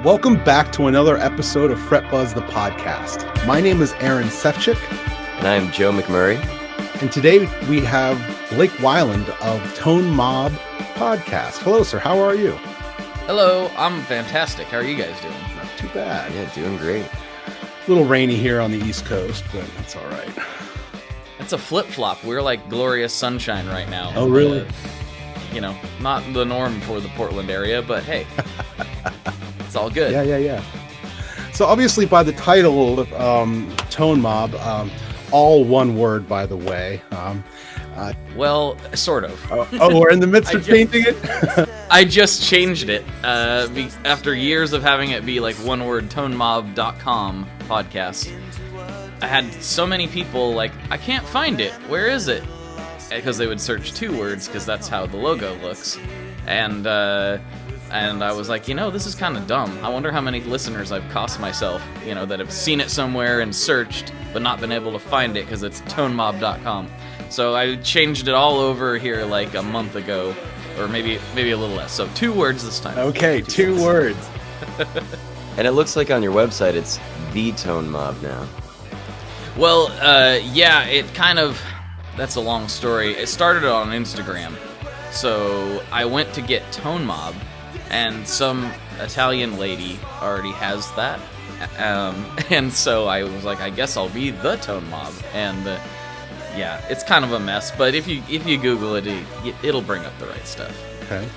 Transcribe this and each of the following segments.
Welcome back to another episode of Fret Buzz the podcast. My name is Aaron Sefchick. And I'm Joe McMurray. And today we have Blake Wyland of Tone Mob Podcast. Hello, sir. How are you? Hello. I'm fantastic. How are you guys doing? Not too bad. Yeah, doing great. A little rainy here on the East Coast, but that's all right. It's a flip-flop. We're like glorious sunshine right now. Oh, really? Not the norm for the Portland area, but hey, it's all good. Yeah. So obviously by the title of Tone Mob, all one word, by the way. Well, sort of. We're in the midst of changing it? I just changed it after years of having it be like one word, tonemob.com podcast. I had so many people like, I can't find it. Where is it? Because they would search two words because that's how the logo looks. And I was like, this is kind of dumb. I wonder how many listeners I've cost myself, that have seen it somewhere and searched, but not been able to find it because it's tonemob.com. So I changed it all over here like a month ago, or maybe a little less. So 2 words this time. Okay, 2 words. And it looks like on your website it's the Tone Mob now. Well, yeah, it kind of, that's a long story. It started on Instagram. So I went to get Tone Mob, and some Italian lady already has that. And so I was like, I guess I'll be the Tone Mob. And yeah, it's kind of a mess, but if you Google it, it'll bring up the right stuff. Okay.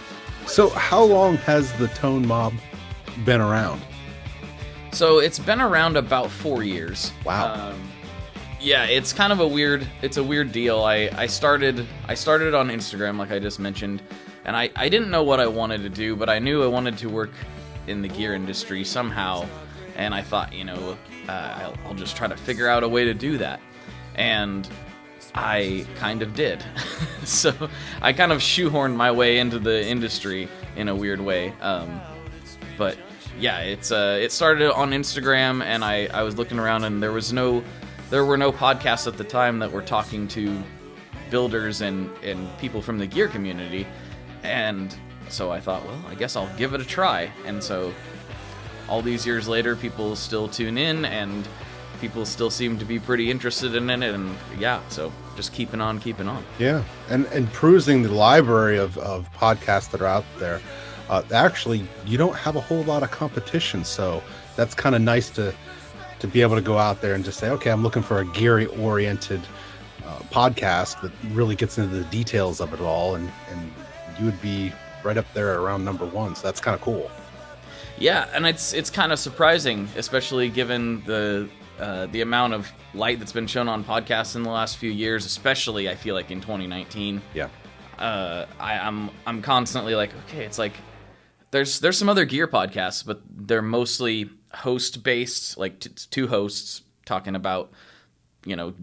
So how long has the Tone Mob been around? So it's been around about 4 years. Wow. Yeah, it's kind of a weird deal. I started on Instagram, like I just mentioned, and I didn't know what I wanted to do, but I knew I wanted to work in the gear industry somehow, and I thought, I'll just try to figure out a way to do that. And I kind of did. So I kind of shoehorned my way into the industry in a weird way. But yeah, it started on Instagram, and I was looking around, and there were no podcasts at the time that were talking to builders and people from the gear community. And so I thought, well, I guess I'll give it a try. And so all these years later, people still tune in, and people still seem to be pretty interested in it. And yeah, so just keeping on. Yeah. And perusing the library of podcasts that are out there, actually, you don't have a whole lot of competition. So that's kind of nice to be able to go out there and just say, okay, I'm looking for a gear-oriented podcast that really gets into the details of it all, and you would be right up there around number 1, so that's kind of cool. Yeah, and it's kind of surprising, especially given the amount of light that's been shown on podcasts in the last few years, especially I feel like in 2019. Yeah. I'm constantly like, okay, it's like there's some other gear podcasts, but they're mostly host-based, like 2 hosts talking about,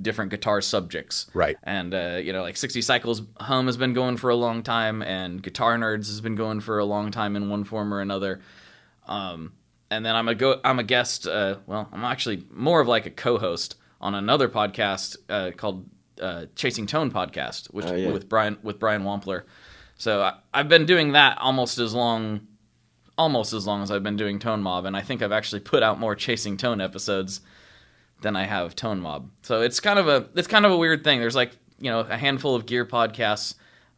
different guitar subjects. Right. And, like 60 Cycles Hum has been going for a long time, and Guitar Nerds has been going for a long time in one form or another. And then I'm a guest, I'm actually more of like a co-host on another podcast called Chasing Tone Podcast, with Brian Wampler. So I've been doing that almost as long as I've been doing Tone Mob, and I think I've actually put out more Chasing Tone episodes than I have Tone Mob. So it's kind of a weird thing. There's like, a handful of gear podcasts,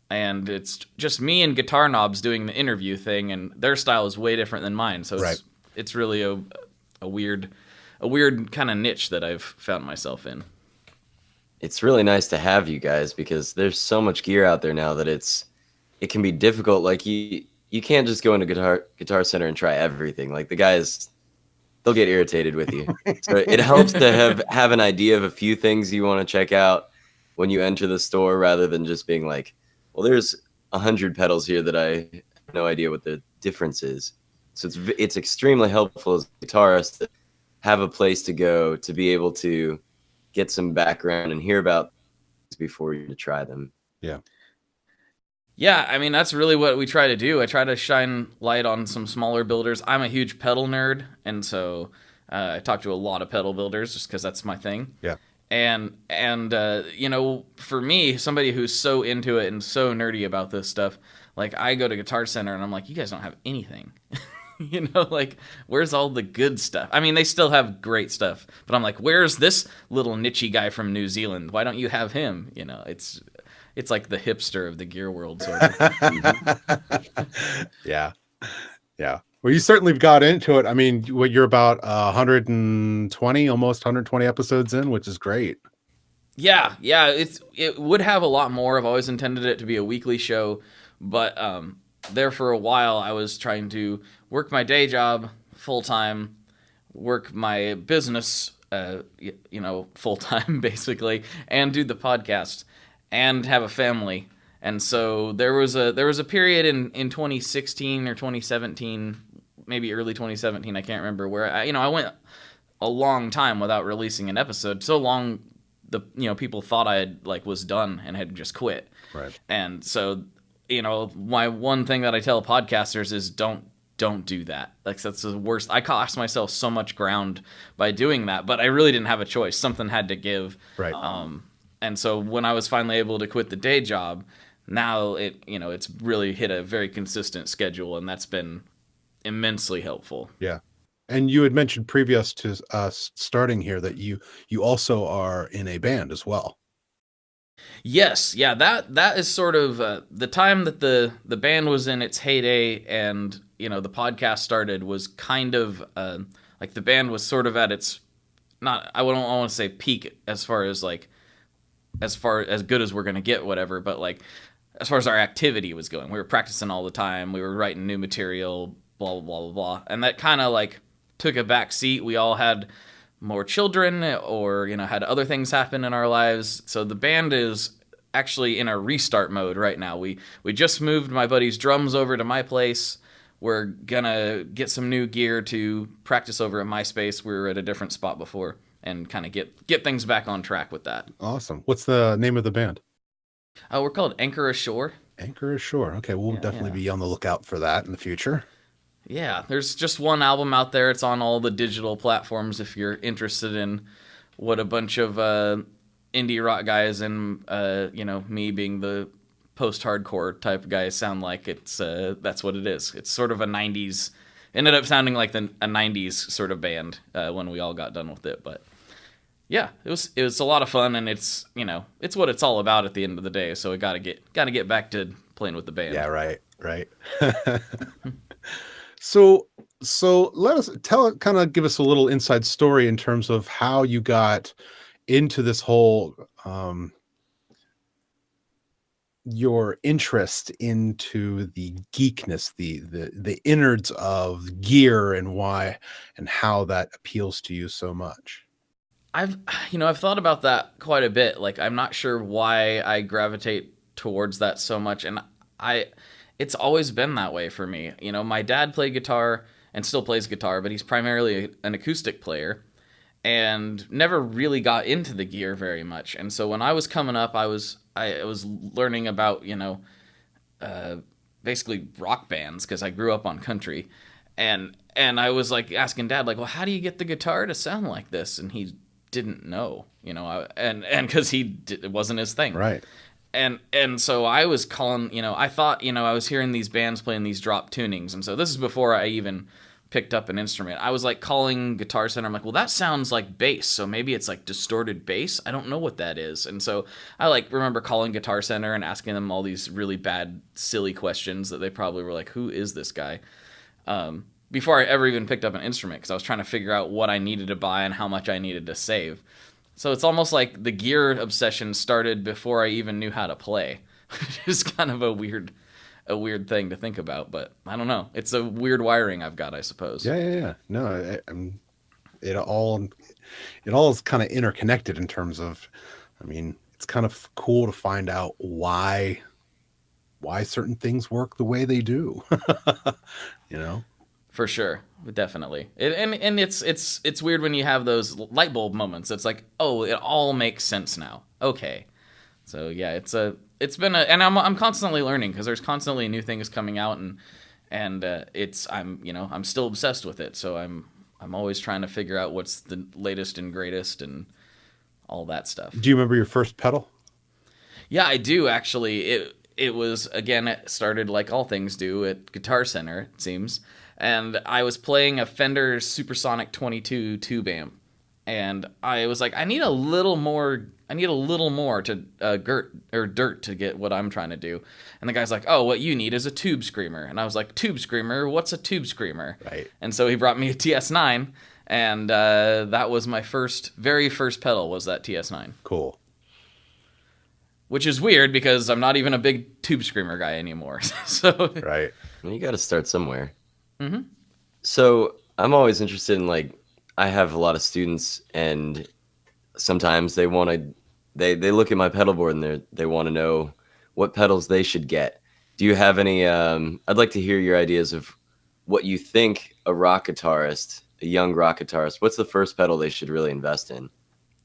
and it's just me and Guitar Knobs doing the interview thing, and their style is way different than mine. So it's really a weird kind of niche that I've found myself in. It's really nice to have you guys, because there's so much gear out there now that it can be difficult. Like you can't just go into Guitar Center and try everything. Like the guys, they'll get irritated with you. So it helps to have an idea of a few things you want to check out when you enter the store, rather than just being like, well, there's 100 pedals here that I have no idea what the difference is. So it's extremely helpful as a guitarist to have a place to go to be able to get some background and hear about things before you try them. Yeah. Yeah, I mean, that's really what we try to do. I try to shine light on some smaller builders. I'm a huge pedal nerd, and so I talk to a lot of pedal builders just because that's my thing. Yeah. And for me, somebody who's so into it and so nerdy about this stuff, like I go to Guitar Center and I'm like, you guys don't have anything. Like, where's all the good stuff? I mean, they still have great stuff, but I'm like, where's this little niche guy from New Zealand? Why don't you have him? It's like the hipster of the gear world, sort of. Yeah. Yeah. Well, you certainly got into it. I mean, you're about 120, almost 120 episodes in, which is great. Yeah. It would have a lot more. I've always intended it to be a weekly show, but there for a while I was trying to work my day job full time, work my business full time basically, and do the podcast and have a family. And so there was a period in 2016 or 2017, maybe early 2017, I can't remember, where I went a long time without releasing an episode. So long people thought I had was done and had just quit. Right. And so my one thing that I tell podcasters is don't do that. That's the worst. I cost myself so much ground by doing that, but I really didn't have a choice. Something had to give. Right. And so when I was finally able to quit the day job, now it's really hit a very consistent schedule, and that's been immensely helpful. Yeah. And you had mentioned previous to us starting here that you also are in a band as well. Yes, yeah, that is sort of the time that the band was in its heyday, and the podcast started was kind of the band was sort of at its I don't want to say peak as far as good as we're gonna get, whatever, but as far as our activity was going, we were practicing all the time, we were writing new material, blah blah blah blah blah, and that kind of took a back seat. We all had more children, or had other things happen in our lives, so the band is actually in a restart mode right now. We just moved my buddy's drums over to my place. We're gonna get some new gear to practice over at my space. We were at a different spot before, and kind of get things back on track with that. Awesome. What's the name of the band? We're called Anchor Ashore. Anchor Ashore. Okay, we'll definitely be on the lookout for that in the future. Yeah, there's just one album out there. It's on all the digital platforms if you're interested in what a bunch of indie rock guys and me being the post-hardcore type guys sound like. That's what it is. It's sort of a 90s. Ended up sounding like a 90s sort of band when we all got done with it, but yeah, it was a lot of fun, and it's what it's all about at the end of the day. So we gotta get back to playing with the band. Yeah, right. So let us kind of give us a little inside story in terms of how you got into this whole your interest into the geekness, the innards of gear, and why and how that appeals to you so much. I've thought about that quite a bit. I'm not sure why I gravitate towards that so much, and it's always been that way for me. My dad played guitar and still plays guitar, but he's primarily an acoustic player and never really got into the gear very much. And so when I was coming up, I was learning about, basically rock bands, because I grew up on country. And I was asking Dad, well, how do you get the guitar to sound like this? And he didn't know, and because it wasn't his thing. Right. And so I was calling, I thought, I was hearing these bands playing these drop tunings. And so this is before I even picked up an instrument. I was calling Guitar Center. I'm well, that sounds like bass. So maybe it's distorted bass. I don't know what that is. And so I remember calling Guitar Center and asking them all these really bad, silly questions that they probably were who is this guy? Before I ever even picked up an instrument, because I was trying to figure out what I needed to buy and how much I needed to save. So it's almost like the gear obsession started before I even knew how to play, which is kind of a weird thing to think about, but I don't know. It's a weird wiring I've got, I suppose. Yeah. No, it all is kind of interconnected in terms of, it's kind of cool to find out why certain things work the way they do. For sure, definitely. And it's weird when you have those light bulb moments. It's oh, it all makes sense now. Okay, so yeah, it's been and I'm constantly learning, because there's constantly new things coming out, and I'm still obsessed with it. So I'm always trying to figure out what's the latest and greatest and all that stuff. Do you remember your first pedal? Yeah, I do actually. it was, again, it started like all things do at Guitar Center, it seems. And I was playing a Fender Supersonic 22 tube amp. And I was like, I need a little more to dirt to get what I'm trying to do. And the guy's like, oh, what you need is a tube screamer. And I was like, tube screamer? What's a tube screamer? Right. And so he brought me a TS9, and that was my very first pedal was that TS9. Cool. Which is weird because I'm not even a big tube screamer guy anymore. So Right. Well, you got to start somewhere. Mm-hmm. So I'm always interested in, like, I have a lot of students, and sometimes they want to, they look at my pedal board and they want to know what pedals they should get. Do you have any, I'd like to hear your ideas of what you think a young rock guitarist, what's the first pedal they should really invest in?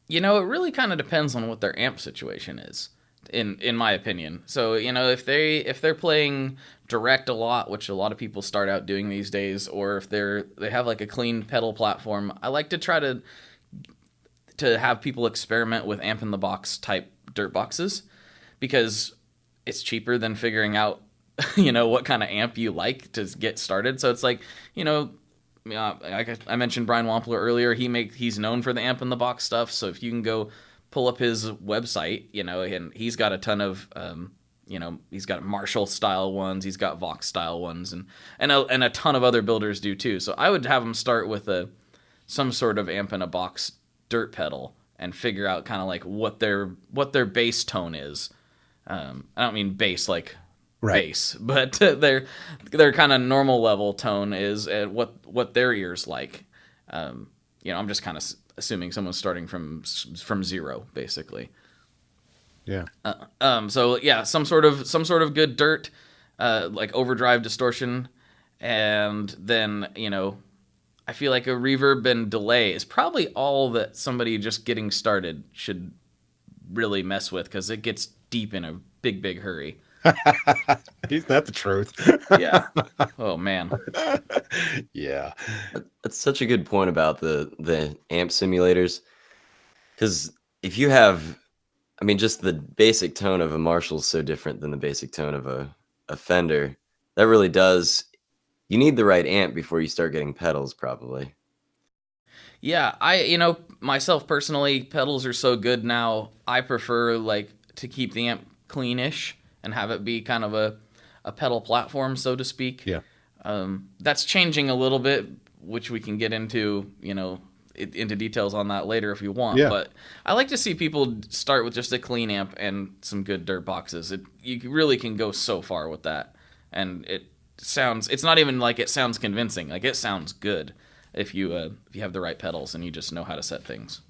You know, it really kind of depends on what their amp situation is, in my opinion. So, you know, if they're playing direct a lot, which a lot of people start out doing these days, or if they have like a clean pedal platform, I like to try to have people experiment with amp in the box type dirt boxes, because it's cheaper than figuring out, you know, what kind of amp you like to get started. So it's like, you know, I mentioned Brian Wampler earlier. He's known for the amp in the box stuff. So if you can go pull up his website, you know, and he's got a ton of, you know, he's got Marshall style ones, he's got Vox style ones, and a ton of other builders do too. So I would have him start with some sort of amp in a box dirt pedal and figure out kind of like what their bass tone is. I don't mean bass like bass, but their kind of normal level tone is what their ears like. You know, I'm just kind of assuming someone's starting from zero, basically. Yeah. So yeah, some sort of good dirt, like overdrive, distortion, and then, you know, I feel like a reverb and delay is probably all that somebody just getting started should really mess with, because it gets deep in a big hurry. Isn't that the truth? Yeah. Oh man. Yeah. That's such a good point about the amp simulators, because if you have, I mean, just the basic tone of a Marshall is so different than the basic tone of a Fender. That really does, you need the right amp before you start getting pedals, probably. Yeah, you know, myself personally, pedals are so good now, I prefer like to keep the amp cleanish and have it be kind of a pedal platform, so to speak. Yeah. That's changing a little bit, which we can get into, you know, into details on that later if you want. Yeah. But I like to see people start with just a clean amp and some good dirt boxes. You really can go so far with that, and it's not even like it sounds convincing. Like, it sounds good if you have the right pedals and you just know how to set things.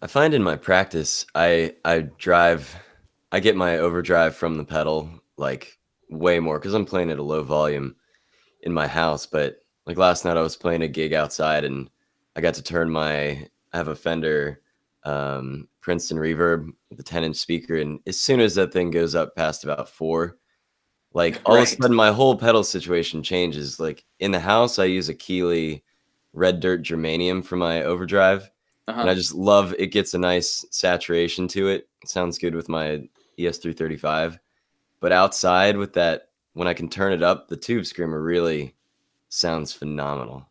I find in my practice, I get my overdrive from the pedal, like, way more, because I'm playing at a low volume in my house. But like last night I was playing a gig outside, and I got to turn I have a Fender Princeton Reverb with a 10-inch speaker, and as soon as that thing goes up past about 4, like, all of a sudden my whole pedal situation changes. Like, in the house I use a Keeley red dirt germanium for my overdrive. And I just love it. Gets a nice saturation to it. It sounds good with my ES335. But outside with that, when I can turn it up, the tube screamer really sounds phenomenal.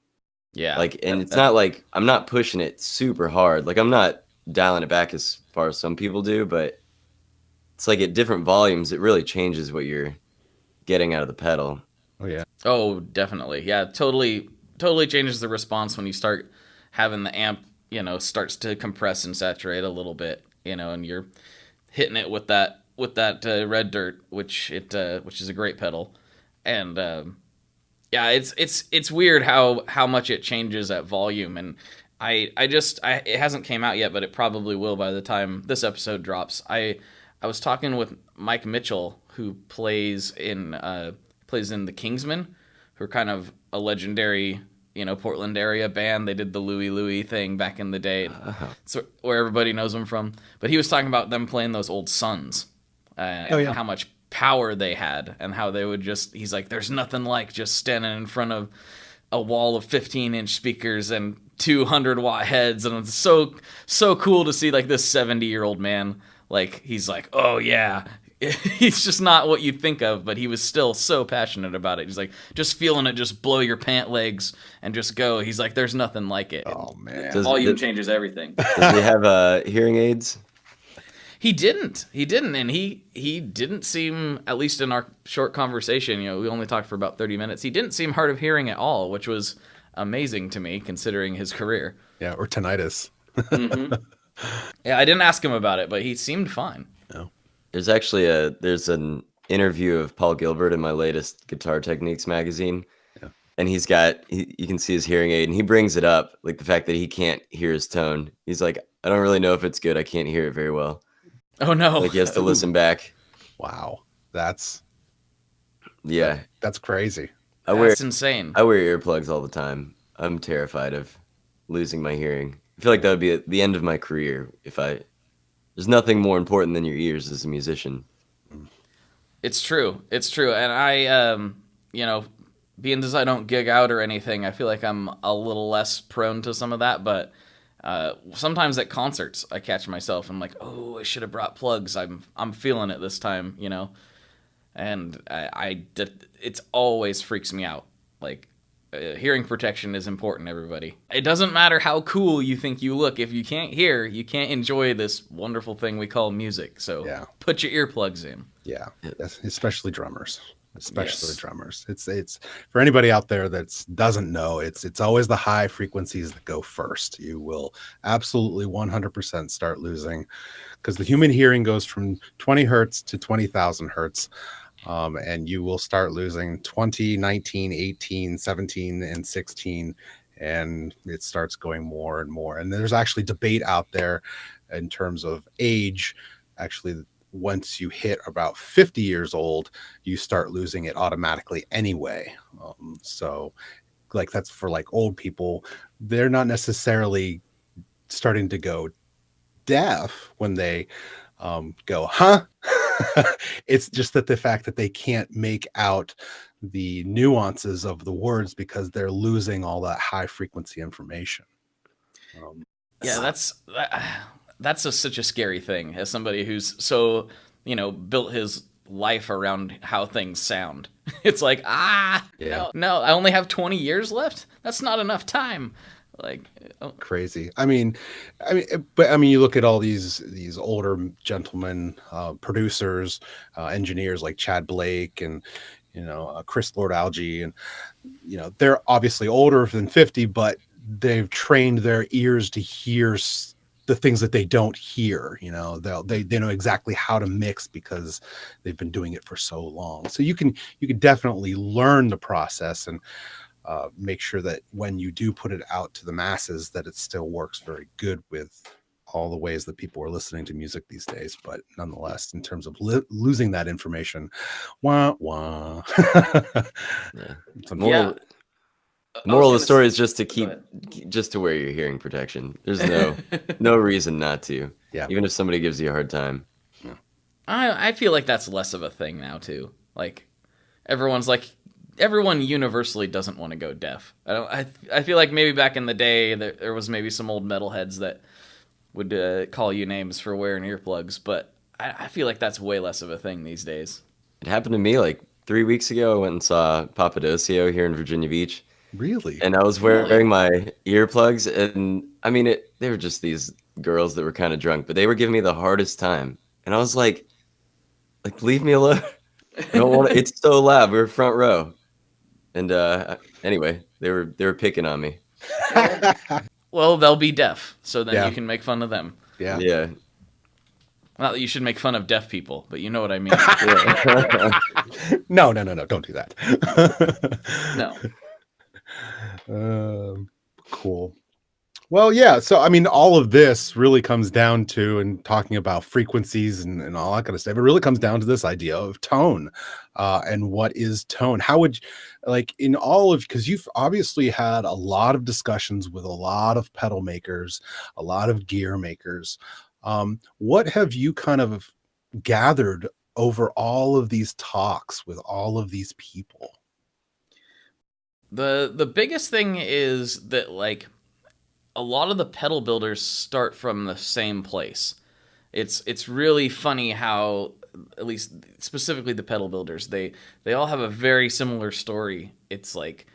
Yeah. Like, and it's not like I'm not pushing it super hard. Like, I'm not dialing it back as far as some people do, but it's like at different volumes, it really changes what you're getting out of the pedal. Oh yeah. Oh, definitely. Yeah, totally changes the response when you start having the amp, you know, starts to compress and saturate a little bit, you know, and you're hitting it with that red dirt, which is a great pedal. And yeah, it's weird how much it changes at volume. And it hasn't came out yet, but it probably will by the time this episode drops. I was talking with Mike Mitchell, who plays in the Kingsmen, who are kind of a legendary, you know, Portland area band. They did the Louie Louie thing back in the day, so where everybody knows them from. But he was talking about them playing those old Suns, and how much power they had, and how they would he's like, there's nothing like just standing in front of a wall of 15-inch speakers and 200-watt heads, and it's so cool to see like this 70-year-old man, like, he's like, oh yeah, he's just not what you'd think of, but he was still so passionate about it. He's like, just feeling it, just blow your pant legs and just go. He's like, there's nothing like it. Oh man. Volume changes everything. Does he have hearing aids? He didn't, and he didn't seem, at least in our short conversation, we only talked for about 30 minutes, he didn't seem hard of hearing at all, which was amazing to me considering his career. Yeah, or tinnitus. Mm-hmm. Yeah, I didn't ask him about it, but he seemed fine. No. There's actually there's an interview of Paul Gilbert in my latest Guitar Techniques magazine. Yeah. And you can see his hearing aid, and he brings it up, like the fact that he can't hear his tone. He's like, I don't really know if it's good. I can't hear it very well. Oh no. Like he has to listen back. Wow. That's crazy. That's insane. I wear earplugs all the time. I'm terrified of losing my hearing. I feel like that would be the end of my career there's nothing more important than your ears as a musician. It's true. And I, being as I don't gig out or anything, I feel like I'm a little less prone to some of that, but sometimes at concerts I catch myself. I'm like, oh, I should have brought plugs. I'm feeling it this time, and it always freaks me out. Like, hearing protection is important, everybody. It doesn't matter how cool you think you look. If you can't hear, you can't enjoy this wonderful thing we call music. So put your earplugs in. Yeah, especially drummers. Yes. Drummers. It's for anybody out there that doesn't know, it's always the high frequencies that go first. You will absolutely 100% start losing, because the human hearing goes from 20 hertz to 20,000 hertz. And you will start losing 20, 19, 18, 17, and 16, and it starts going more and more. And there's actually debate out there in terms of age. Actually, once you hit about 50 years old, you start losing it automatically anyway. So like that's for like old people. They're not necessarily starting to go deaf when they go, huh? It's just that the fact that they can't make out the nuances of the words because they're losing all that high frequency information. That's such a scary thing as somebody who's so, built his life around how things sound. It's like, no, I only have 20 years left. That's not enough time. Like, crazy. I mean, you look at all these older gentlemen, producers, engineers like Chad Blake and Chris Lord-Alge, and they're obviously older than 50, but they've trained their ears to hear the things that they don't hear. They know exactly how to mix because they've been doing it for so long. So you can definitely learn the process and make sure that when you do put it out to the masses, that it still works very good with all the ways that people are listening to music these days. But nonetheless, in terms of losing that information, wah wah. The moral of the story is just to wear your hearing protection. There's no reason not to. Yeah. Even if somebody gives you a hard time. Yeah. I feel like that's less of a thing now too. Like everyone universally doesn't want to go deaf. I feel like maybe back in the day there was maybe some old metalheads that would call you names for wearing earplugs, but I feel like that's way less of a thing these days. It happened to me like 3 weeks ago. I went and saw Papadosio here in Virginia Beach. Really? And I was wearing my earplugs, and I mean, they were just these girls that were kind of drunk, but they were giving me the hardest time. And I was like leave me alone. I don't want to. It's so loud. We were front row. And anyway, they were picking on me. Well, they'll be deaf, so then you can make fun of them. Yeah. Yeah. Not that you should make fun of deaf people, but you know what I mean. No, don't do that. No. Cool. Well, yeah. So, I mean, all of this really comes down to, and talking about frequencies and all that kind of stuff, it really comes down to this idea of tone, and what is tone? How would, in all of, because you've obviously had a lot of discussions with a lot of pedal makers, a lot of gear makers. What have you kind of gathered over all of these talks with all of these people? The biggest thing is that a lot of the pedal builders start from the same place. It's really funny how at least specifically the pedal builders, they all have a very similar story. It's like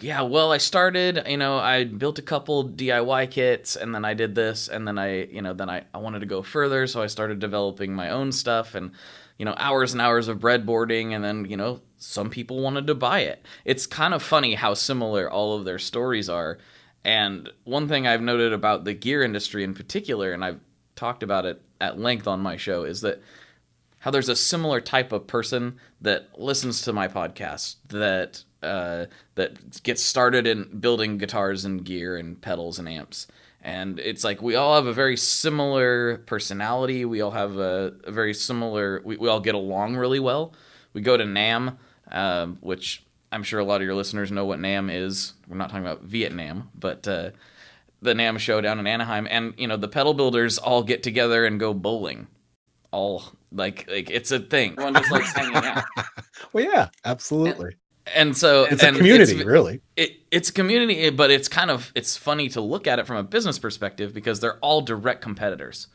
yeah, well, I started, I built a couple DIY kits, and then I did this, and then I wanted to go further, so I started developing my own stuff, and hours and hours of breadboarding, and then some people wanted to buy it. It's kind of funny how similar all of their stories are. And one thing I've noted about the gear industry in particular, and I've talked about it at length on my show, is that how there's a similar type of person that listens to my podcast that gets started in building guitars and gear and pedals and amps. And it's like we all have a very similar personality. We all have a very similar... We all get along really well. We go to NAMM, which I'm sure a lot of your listeners know what NAMM is. We're not talking about Vietnam, but the NAMM show down in Anaheim. And, the pedal builders all get together and go bowling. All, like it's a thing. Everyone just likes hanging out. Well, yeah, absolutely. And so it's a community, really. It's a community, but it's funny to look at it from a business perspective because they're all direct competitors.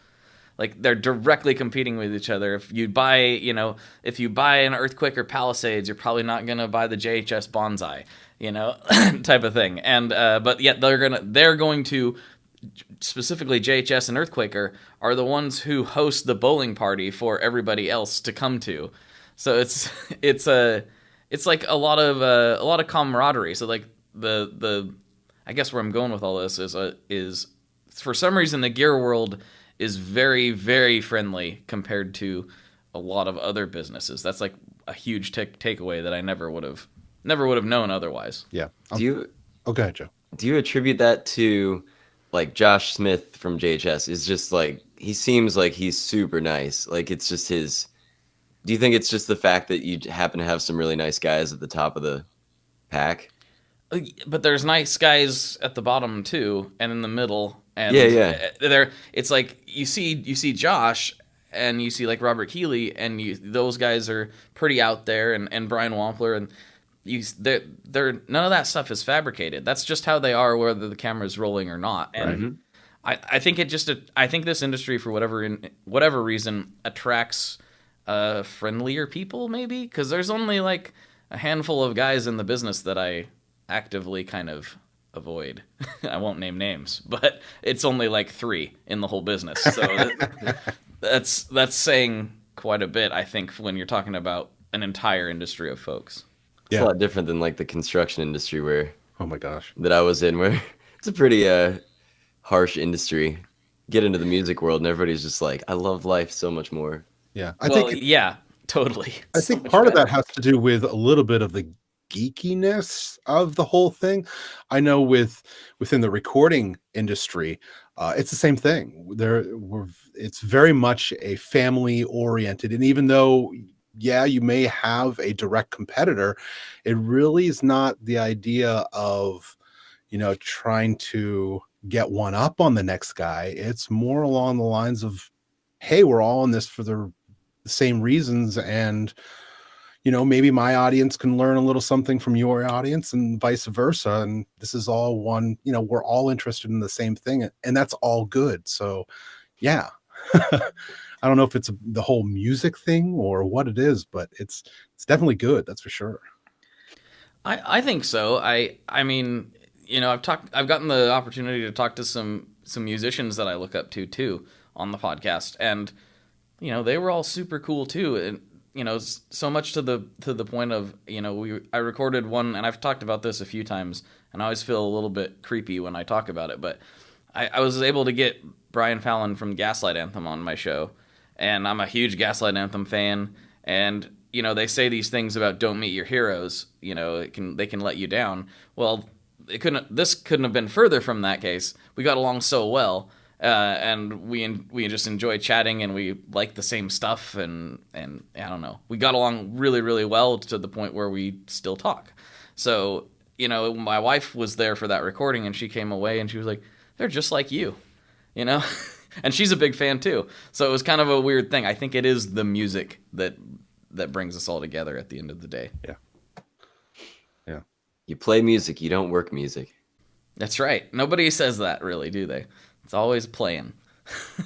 Like they're directly competing with each other. If you buy an Earthquake or Palisades, you're probably not gonna buy the JHS Bonsai, type of thing. And but yet they're going to specifically JHS and Earthquaker are the ones who host the bowling party for everybody else to come to. So it's like a lot of camaraderie. So like the I guess where I'm going with all this is for some reason the gear world is very, very friendly compared to a lot of other businesses. That's like a huge takeaway that I never would have known otherwise. Yeah. Go ahead, Joe. Do you attribute that to like Josh Smith from JHS? Is just like he seems like he's super nice. Like it's just his. Do you think it's just the fact that you happen to have some really nice guys at the top of the pack? But there's nice guys at the bottom too, and in the middle. And it's like you see Josh and you see like Robert Keeley, and those guys are pretty out there, and Brian Wampler, and they're none of that stuff is fabricated. That's just how they are, whether the camera's rolling or not. And I think I think this industry, for whatever reason, attracts friendlier people, maybe because there's only like a handful of guys in the business that I actively kind of avoid. I won't name names, but it's only like 3 in the whole business. So that's saying quite a bit, I think, when you're talking about an entire industry of folks. It's a lot different than like the construction industry where oh my gosh that I was in, where it's a pretty harsh industry. Get into the music world and everybody's just like, I love life so much more. Yeah. Totally. I think part of that has to do with a little bit of the geekiness of the whole thing. I know within the recording industry, it's the same thing. It's very much a family oriented, and even though you may have a direct competitor, it really is not the idea of trying to get one up on the next guy. It's more along the lines of, hey, we're all in this for the same reasons, and maybe my audience can learn a little something from your audience and vice versa. And this is all one, we're all interested in the same thing, and that's all good. So yeah, I don't know if it's the whole music thing or what it is, but it's definitely good. That's for sure. I think so. I mean, I've gotten the opportunity to talk to some musicians that I look up to too on the podcast, and they were all super cool too. And so much to the point of, I recorded one, and I've talked about this a few times, and I always feel a little bit creepy when I talk about it, but I was able to get Brian Fallon from Gaslight Anthem on my show, and I'm a huge Gaslight Anthem fan, and, they say these things about don't meet your heroes, they can let you down. Well, this couldn't have been further from that case. We got along so well. And we just enjoy chatting, and we like the same stuff, and I don't know. We got along really, really well to the point where we still talk. So, my wife was there for that recording, and she came away and she was like, they're just like you, and she's a big fan too. So it was kind of a weird thing. I think it is the music that brings us all together at the end of the day. Yeah. You play music, you don't work music. That's right. Nobody says that, really, do they? It's always playing.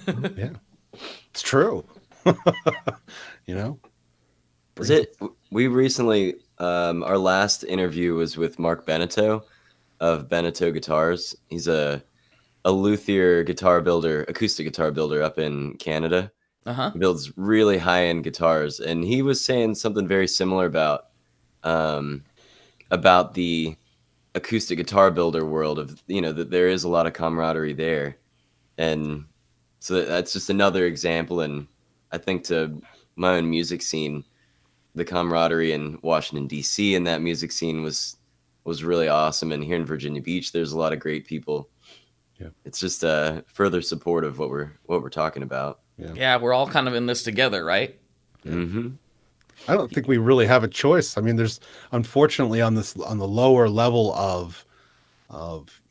Yeah, it's true. You know? Is it? We recently, our last interview was with Mark Beneteau of Beneteau Guitars. He's a luthier guitar builder, acoustic guitar builder up in Canada. Uh-huh. He builds really high-end guitars, and he was saying something very similar about the acoustic guitar builder world of, that there is a lot of camaraderie there. And so that's just another example. And I think to my own music scene, the camaraderie in Washington D.C. and that music scene was really awesome. And here in Virginia Beach, there's a lot of great people. Yeah. It's just a further support of what we're talking about. Yeah, we're all kind of in this together, right? Mm-hmm. I don't think we really have a choice. I mean, there's unfortunately on the lower level of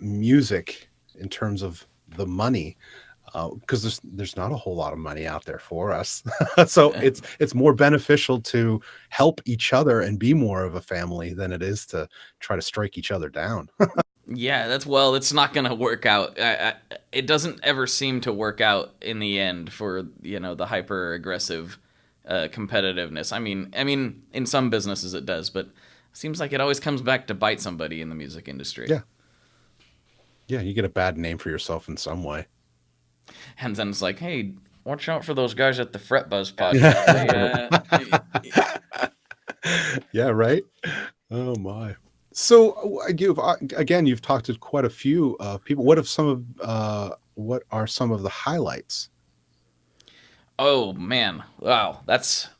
music in terms of the money, because there's not a whole lot of money out there for us. So it's more beneficial to help each other and be more of a family than it is to try to strike each other down. Yeah, it's not going to work out. It doesn't ever seem to work out in the end for, the hyper aggressive competitiveness. I mean, in some businesses it does, but it seems like it always comes back to bite somebody in the music industry. Yeah. Yeah, you get a bad name for yourself in some way. And then it's like, hey, watch out for those guys at the Fret Buzz podcast. Yeah, right. Oh my. So you've talked to quite a few people. What are some of the highlights? Oh man, wow,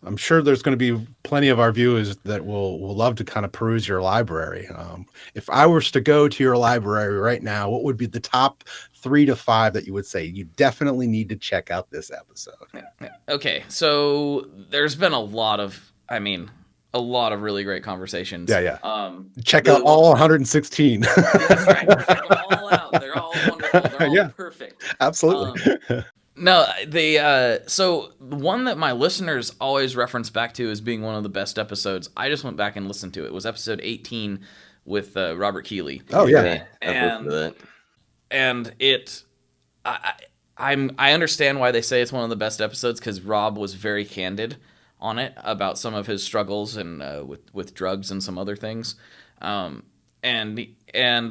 I'm sure there's going to be plenty of our viewers that will love to kind of peruse your library. If I was to go to your library right now, what would be the top 3 to 5 that you would say you definitely need to check out this episode? Okay, so there's been a lot of really great conversations. Yeah. Check out all 116. That's right. Check them all out. They're all wonderful. They're all perfect. Absolutely. No, so the one that my listeners always reference back to as being one of the best episodes, I just went back and listened to it, was episode 18 with Robert Keeley. Oh yeah. And I understand why they say it's one of the best episodes, because Rob was very candid on it about some of his struggles and with drugs and some other things. And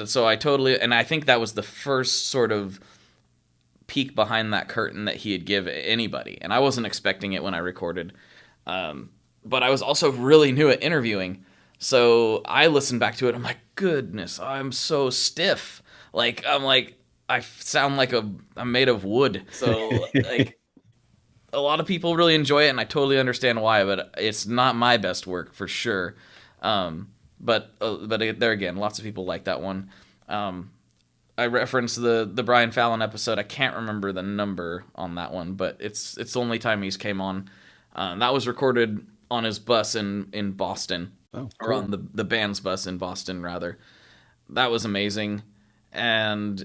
so I think that was the first sort of peek behind that curtain that he'd give anybody, and I wasn't expecting it when I recorded, but I was also really new at interviewing, so I listened back to it. I'm like, goodness, I'm so stiff. I sound like I'm made of wood. So like, a lot of people really enjoy it, and I totally understand why, but it's not my best work for sure. But there again, lots of people like that one. I referenced the Brian Fallon episode. I can't remember the number on that one, but it's the only time he's came on. That was recorded on his bus in Boston, cool. Or on the band's bus in Boston, rather. That was amazing. And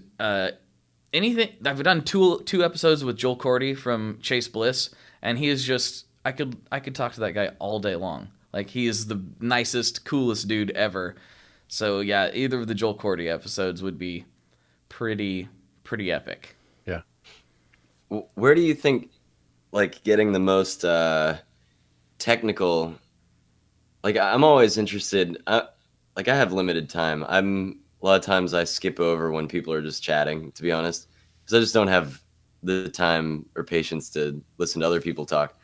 anything I've done two episodes with Joel Cordy from Chase Bliss, and he is just I could talk to that guy all day long. Like, he is the nicest, coolest dude ever. So yeah, either of the Joel Cordy episodes would be pretty epic. Yeah. Where do you think, like, getting the most technical? Like, I'm always interested. I have limited time. A lot of times I skip over when people are just chatting, to be honest, because I just don't have the time or patience to listen to other people talk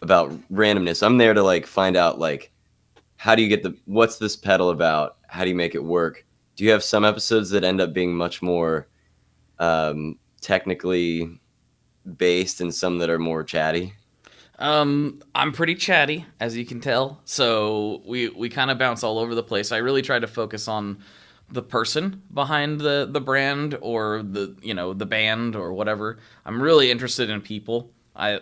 about randomness. I'm there to, like, find out, like, how do you get what's this pedal about? How do you make it work? Do you have some episodes that end up being much more technically based and some that are more chatty? I'm pretty chatty, as you can tell. So we kind of bounce all over the place. I really try to focus on the person behind the brand, or the band or whatever. I'm really interested in people. I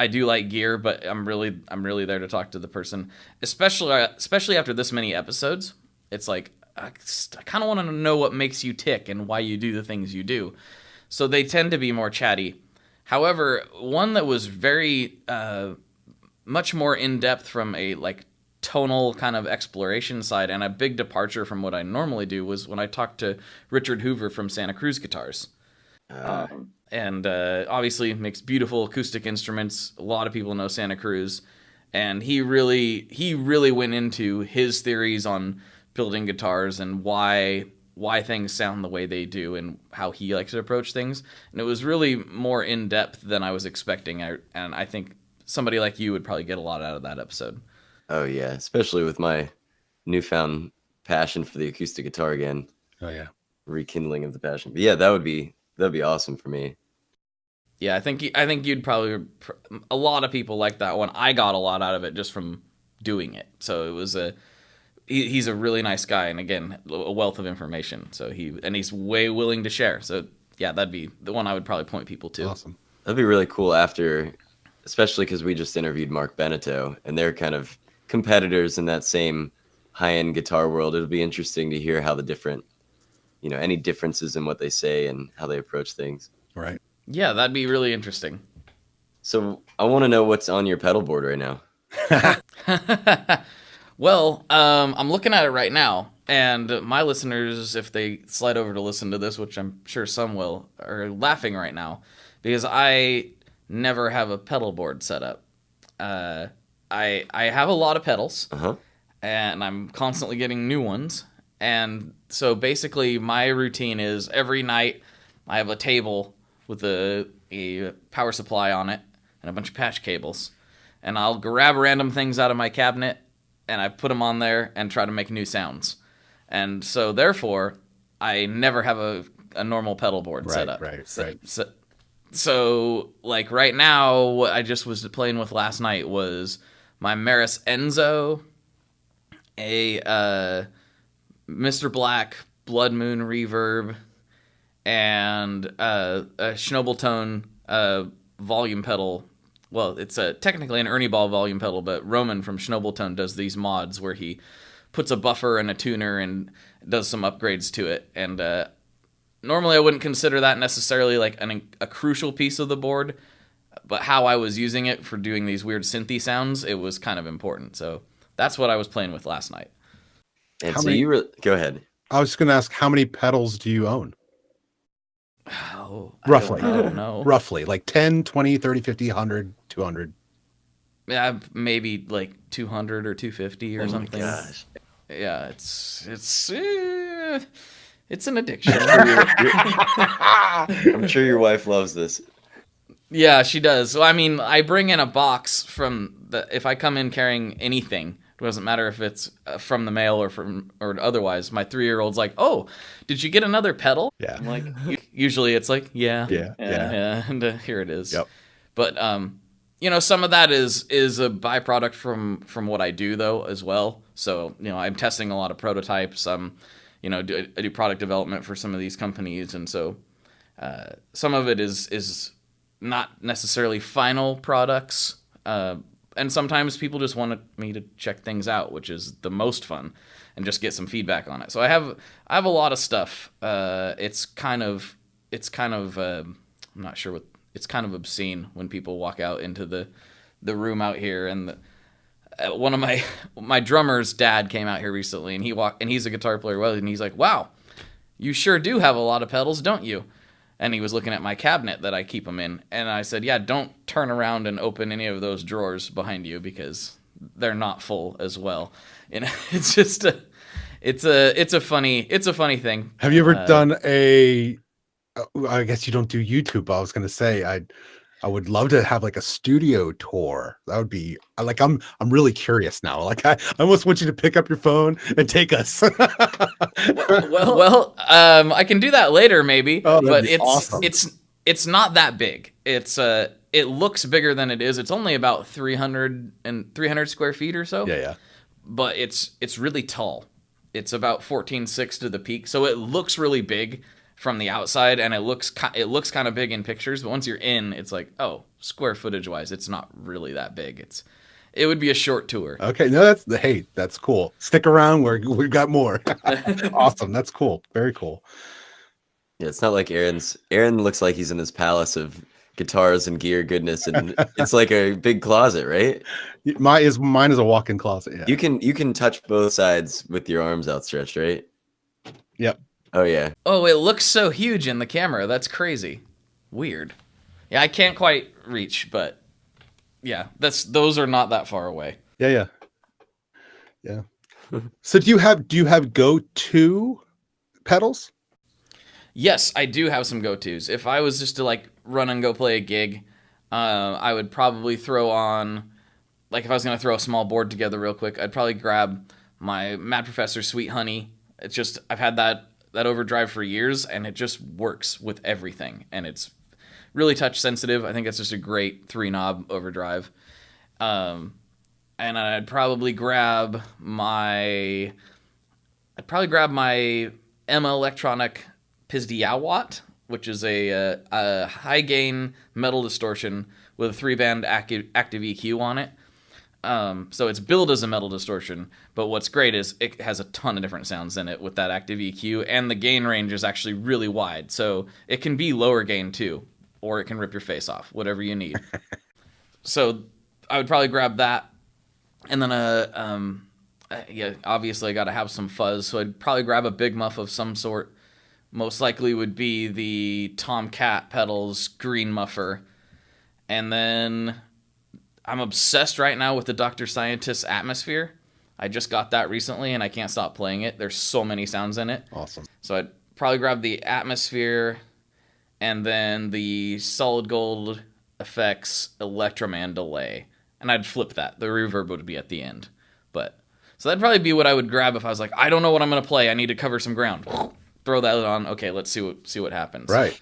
do like gear, but I'm really there to talk to the person, especially after this many episodes. It's like, I kind of want to know what makes you tick and why you do the things you do. So they tend to be more chatty. However, one that was very much more in depth from a like tonal kind of exploration side, and a big departure from what I normally do, was when I talked to Richard Hoover from Santa Cruz Guitars. and obviously makes beautiful acoustic instruments. A lot of people know Santa Cruz, and he really went into his theories on building guitars and why things sound the way they do and how he likes to approach things. And it was really more in depth than I was expecting. And I think somebody like you would probably get a lot out of that episode. Oh yeah, especially with my newfound passion for the acoustic guitar again. Oh yeah, rekindling of the passion. But yeah, that'd be awesome for me. Yeah, I think you'd probably, a lot of people like that one. I got a lot out of it just from doing it. So it was he's a really nice guy, and again, a wealth of information. So he's way willing to share. So yeah, that'd be the one I would probably point people to. Awesome. That'd be really cool after, especially because we just interviewed Mark Beneteau, and they're kind of competitors in that same high-end guitar world. It'll be interesting to hear how the different, any differences in what they say and how they approach things. Right. Yeah, that'd be really interesting. So I want to know what's on your pedal board right now. Well, I'm looking at it right now, and my listeners, if they slide over to listen to this, which I'm sure some will, are laughing right now because I never have a pedal board set up. I have a lot of pedals, and I'm constantly getting new ones. And so basically my routine is every night I have a table with a power supply on it and a bunch of patch cables. And I'll grab random things out of my cabinet and I put them on there and try to make new sounds. And so therefore, I never have a normal pedal board set up. Right. So like right now, what I just was playing with last night was my Maris Enzo, a Mr. Black Blood Moon reverb, and a Schnobeltone volume pedal. Well, it's technically an Ernie Ball volume pedal, but Roman from Schnobeltone does these mods where he puts a buffer and a tuner and does some upgrades to it. And normally I wouldn't consider that necessarily like a crucial piece of the board, but how I was using it for doing these weird synthy sounds, it was kind of important. So that's what I was playing with last night. And go ahead. I was just going to ask, how many pedals do you own? Oh, Roughly. I don't know. Roughly, like 10, 20, 30, 50, 100, 200. Yeah, maybe like 200 or 250 or something. My gosh. Yeah, it's an addiction. I'm sure your wife loves this. Yeah, she does. So I mean, I bring in a box if I come in carrying anything. It doesn't matter if it's from the mail or otherwise. My 3-year-old's like, "Oh, did you get another pedal?" Yeah. I'm like, usually it's like, yeah, and here it is. Yep. But some of that is a byproduct from what I do though as well. So I'm testing a lot of prototypes. I do product development for some of these companies, and so some of it is not necessarily final products. And sometimes people just want me to check things out, which is the most fun, and just get some feedback on it. So I have a lot of stuff. It's kind of I'm not sure it's kind of obscene when people walk out into the room out here. And one of my drummer's dad came out here recently, and he's a guitar player, and he's like, "Wow, you sure do have a lot of pedals, don't you?" And he was looking at my cabinet that I keep them in. And I said, "Yeah, don't turn around and open any of those drawers behind you because they're not full as well." It's just it's a funny thing. Have you ever done I guess you don't do YouTube, but I was going to say, I would love to have like a studio tour. That would be like, I'm really curious now. Like I almost want you to pick up your phone and take us. Well, I can do that later maybe, but it's awesome. It's not that big. It looks bigger than it is. It's only about 300 square feet or so. Yeah. But it's really tall. It's about 14.6 to the peak, so it looks really big from the outside, and it looks kind of big in pictures, but once you're in, it's like, oh, square footage wise, it's not really that big. It would be a short tour. Okay, no, that's cool. Stick around, we've got more. Awesome, that's cool, very cool. Yeah, it's not like Aaron looks like he's in his palace of guitars and gear goodness, and it's like a big closet, right? Mine is a walk-in closet. Yeah. You can touch both sides with your arms outstretched, right? Yep. Oh yeah. Oh, it looks so huge in the camera. That's crazy. Weird. Yeah, I can't quite reach, but yeah, those are not that far away. Yeah. So do you have go-to pedals? Yes, I do have some go-tos. If I was just to like run and go play a gig, I would probably throw on, like if I was going to throw a small board together real quick, I'd probably grab my Mad Professor Sweet Honey. It's just, I've had that overdrive for years, and it just works with everything. And it's really touch sensitive. I think it's just a great 3-knob overdrive. And I'd probably grab my M Electronic Pizdiawat, which is a high gain metal distortion with a 3-band active EQ on it. So it's billed as a metal distortion, but what's great is it has a ton of different sounds in it with that active EQ, and the gain range is actually really wide. So it can be lower gain too, or it can rip your face off, whatever you need. So I would probably grab that. And then, obviously I got to have some fuzz, so I'd probably grab a big muff of some sort. Most likely would be the Tomcat Pedals green muffer. And then I'm obsessed right now with the Dr. Scientist Atmosphere. I just got that recently, and I can't stop playing it. There's so many sounds in it. Awesome. So I'd probably grab the Atmosphere, and then the Solid Gold Effects Electroman Delay. And I'd flip that. The reverb would be at the end. So that'd probably be what I would grab if I was like, I don't know what I'm going to play. I need to cover some ground. Throw that on. Okay, let's see what happens. Right.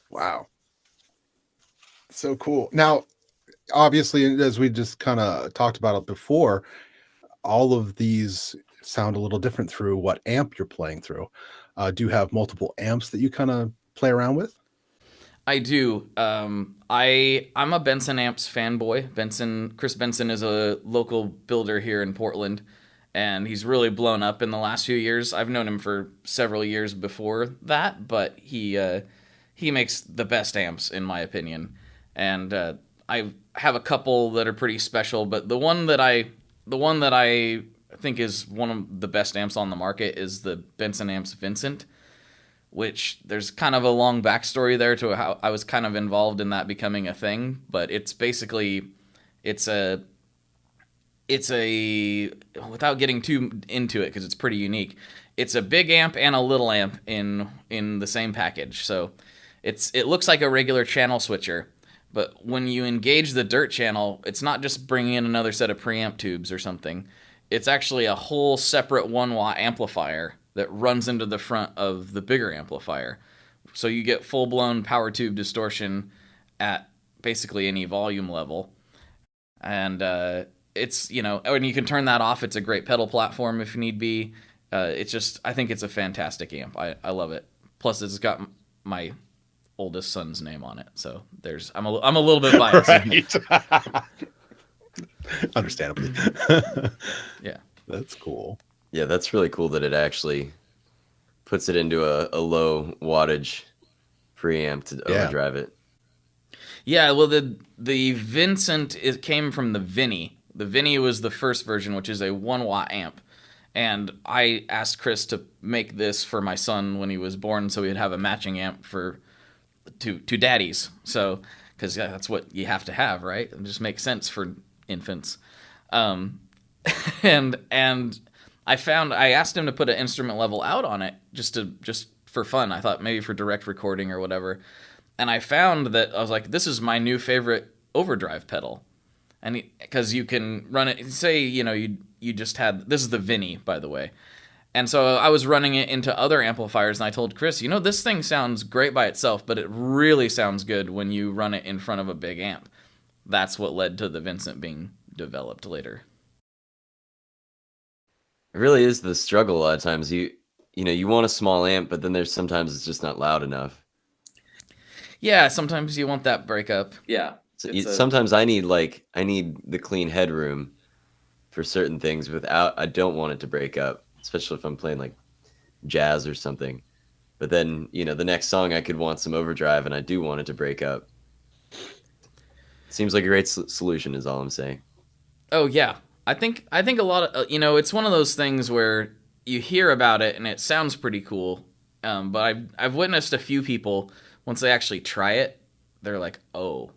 Wow. So cool. Now, obviously, as we just kind of talked about it before, all of these sound a little different through what amp you're playing through. Do you have multiple amps that you kind of play around with? I do. I'm a Benson Amps fanboy. Chris Benson is a local builder here in Portland, and he's really blown up in the last few years. I've known him for several years before that, but he makes the best amps in my opinion. And I have a couple that are pretty special, but the one that I think is one of the best amps on the market is the Benson Amps Vincent, which there's kind of a long backstory there to how I was kind of involved in that becoming a thing. But it's basically, it's a without getting too into it because it's pretty unique. It's a big amp and a little amp in the same package. So it looks like a regular channel switcher, but when you engage the dirt channel, it's not just bringing in another set of preamp tubes or something. It's actually a whole separate 1-watt amplifier that runs into the front of the bigger amplifier. So you get full-blown power tube distortion at basically any volume level. And it's, and you can turn that off. It's a great pedal platform if need be. I think it's a fantastic amp. I love it. Plus, it's got my oldest son's name on it. So I'm a little bit biased. Right. Understandably. Yeah. That's cool. Yeah, that's really cool that it actually puts it into a low wattage preamp to overdrive it. Yeah, well, the Vincent, it came from the Vinny. The Vinny was the first version, which is a 1-watt amp. And I asked Chris to make this for my son when he was born, so he'd have a matching amp for two daddies. So, because that's what you have to have, right? It just makes sense for infants. And I asked him to put an instrument level out on it just for fun. I thought maybe for direct recording or whatever. And I found that I was like, this is my new favorite overdrive pedal. And because you can run it, say, you just had, this is the Vinny, by the way. And so I was running it into other amplifiers, and I told Chris, this thing sounds great by itself, but it really sounds good when you run it in front of a big amp. That's what led to the Vincent being developed later. It really is the struggle a lot of times. You want a small amp, but then there's sometimes it's just not loud enough. Yeah, sometimes you want that breakup. Yeah. So sometimes I need the clean headroom for certain things I don't want it to break up, especially if I'm playing like jazz or something. But then, the next song I could want some overdrive and I do want it to break up. Seems like a great solution is all I'm saying. Oh yeah. I think a lot of, it's one of those things where you hear about it and it sounds pretty cool. But I've witnessed a few people, once they actually try it, they're like, oh,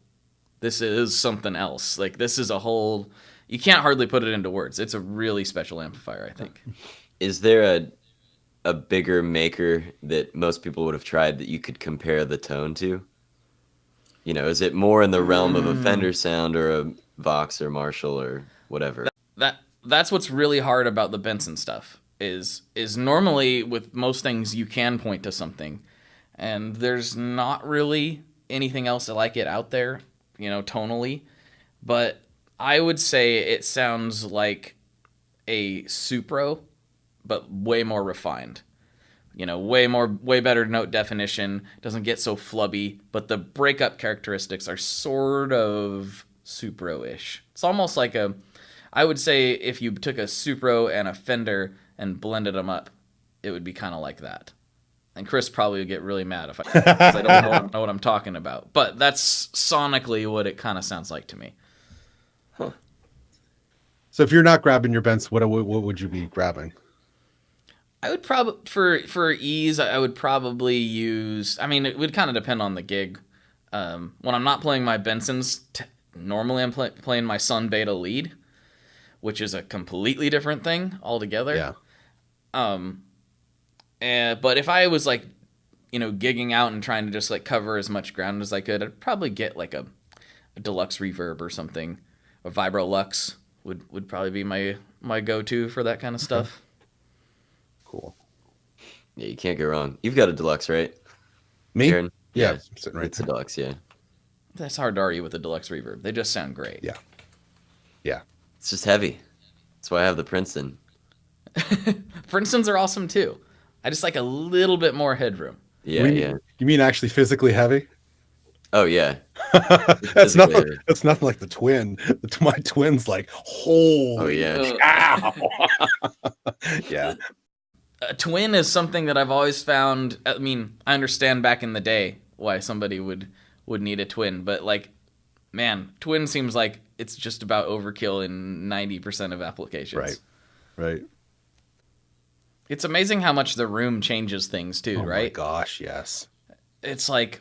this is something else. Like, this is a whole, you can't hardly put it into words. It's a really special amplifier, I think. Is there a bigger maker that most people would have tried that you could compare the tone to? You know, is it more in the realm of a Fender sound or a Vox or Marshall or whatever? That's what's really hard about the Benson stuff is normally with most things you can point to something, and there's not really anything else like it out there, you know, tonally. But I would say it sounds like a Supro, but way more refined. You know, way better note definition, doesn't get so flubby, but the breakup characteristics are sort of Supro-ish. It's almost like I would say if you took a Supro and a Fender and blended them up, it would be kind of like that. And Chris probably would get really mad if because I don't know what I'm talking about. But that's sonically what it kind of sounds like to me. Huh. So if you're not grabbing your Benson, what would you be grabbing? I would probably, for ease, I would probably use, I mean, it would kind of depend on the gig. When I'm not playing my Bensons, normally I'm playing my Sun Beta lead, which is a completely different thing altogether. Yeah. But if I was like, you know, gigging out and trying to just like cover as much ground as I could, I'd probably get like a deluxe reverb or something. A Vibro Lux would probably be my go-to for that kind of stuff. Cool. Yeah, you can't go wrong. You've got a deluxe, right? Me? Aaron? Yeah, I'm sitting right It's a there. deluxe, yeah. That's hard to argue with a deluxe reverb. They just sound great. Yeah. Yeah. It's just heavy. That's why I have the Princeton. Princeton's are awesome too. I just like a little bit more headroom. Yeah, You mean actually physically heavy? Oh, yeah. That's Physically nothing. heavy. That's nothing like the twin. My twin's like, holy. Oh, yeah. Ow. Yeah. A twin is something that I've always found. I mean, I understand back in the day why somebody would need a twin, but like, man, twin seems like it's just about overkill in 90% of applications. Right. It's amazing how much the room changes things too, Oh right? my gosh, yes. It's like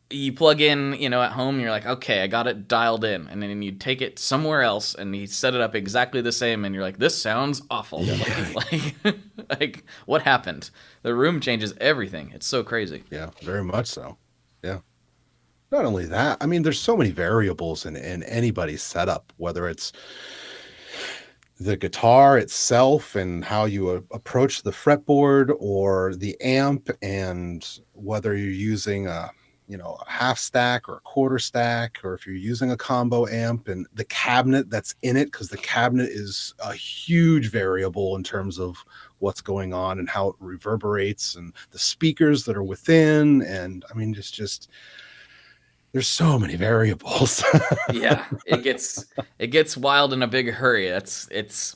you plug in, you know, at home, you're like, okay, I got it dialed in, and then you take it somewhere else and you set it up exactly the same, and you're like, this sounds awful. Like what happened? The room changes everything. It's so crazy. Yeah, very much so. Yeah. Not only that, I mean, there's so many variables in anybody's setup, whether it's the guitar itself and how you approach the fretboard, or the amp, and whether you're using a half stack or a quarter stack, or if you're using a combo amp, and the cabinet that's in it, because the cabinet is a huge variable in terms of what's going on and how it reverberates, and the speakers that are within. And I mean, it's just, there's so many variables. Yeah, it gets wild in a big hurry. It's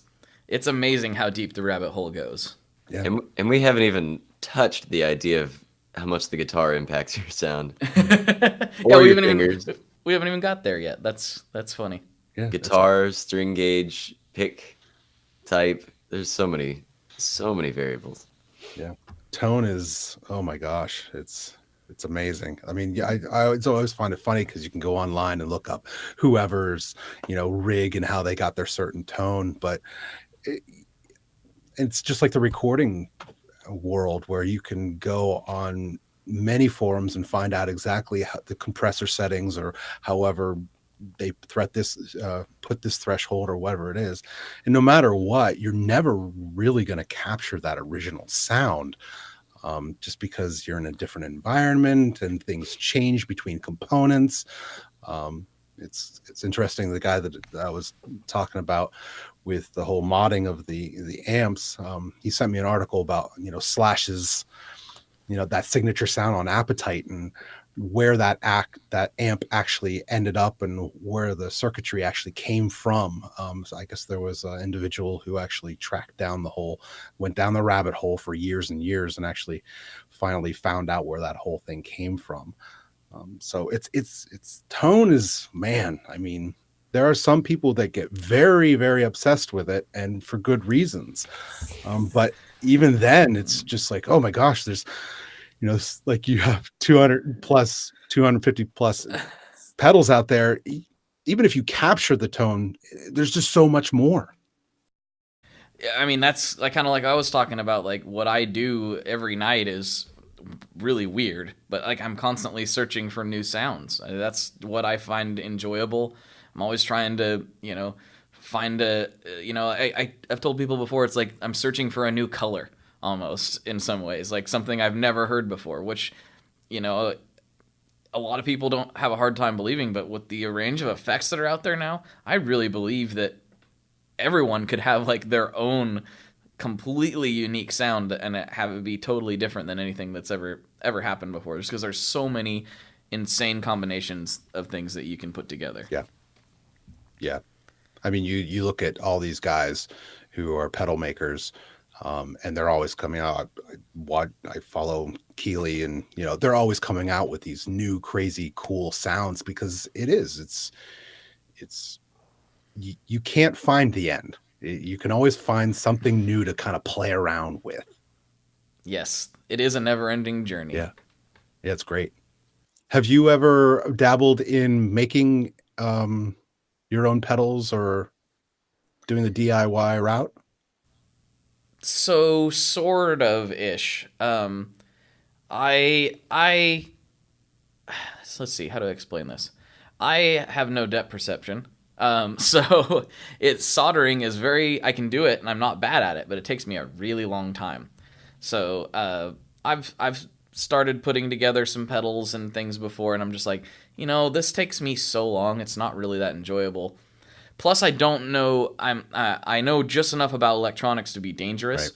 amazing how deep the rabbit hole goes. Yeah. And we haven't even touched the idea of how much the guitar impacts your sound. Yeah, Or we your haven't fingers. even got there yet. That's funny. Yeah, Guitar, string gauge, pick type. There's so many variables. yeah. Tone is, oh my gosh, it's amazing. I mean, yeah, I always find it funny because you can go online and look up whoever's, rig and how they got their certain tone, but it's just like the recording world, where you can go on many forums and find out exactly how the compressor settings, or however they put this threshold or whatever it is. And no matter what, you're never really going to capture that original sound, just because you're in a different environment and things change between components. It's interesting. The guy that I was talking about with the whole modding of the amps, he sent me an article about Slash's, that signature sound on Appetite, and where that amp actually ended up and where the circuitry actually came from. So I guess there was an individual who actually went down the rabbit hole for years and years, and actually finally found out where that whole thing came from. So it's tone is, man, I mean, there are some people that get very, very obsessed with it, and for good reasons. But even then, it's just like, oh my gosh, there's like you have 250 plus pedals out there. Even if you capture the tone, there's just so much more. I mean, that's like kind of like I was talking about. Like what I do every night is really weird, but like I'm constantly searching for new sounds. That's what I find enjoyable. I'm always trying to, find I've told people before, it's like I'm searching for a new color almost in some ways, like something I've never heard before, which, a lot of people don't have a hard time believing, but with the range of effects that are out there now, I really believe that everyone could have like their own completely unique sound and have it be totally different than anything that's ever happened before, just because there's so many insane combinations of things that you can put together. Yeah. I mean, you look at all these guys who are pedal makers, and they're always coming out. I follow Keeley, and they're always coming out with these new crazy cool sounds, because it's you can't find the end. You can always find something new to kind of play around with. Yes, it is a never-ending journey. Yeah, it's great. Have you ever dabbled in making your own pedals or doing the DIY route? So sort of ish. I let's see how to explain this. I have no depth perception. So soldering is I can do it and I'm not bad at it, but it takes me a really long time. So I've started putting together some pedals and things before, and I'm just like, this takes me so long. It's not really that enjoyable. Plus, I don't know. I know just enough about electronics to be dangerous, Right.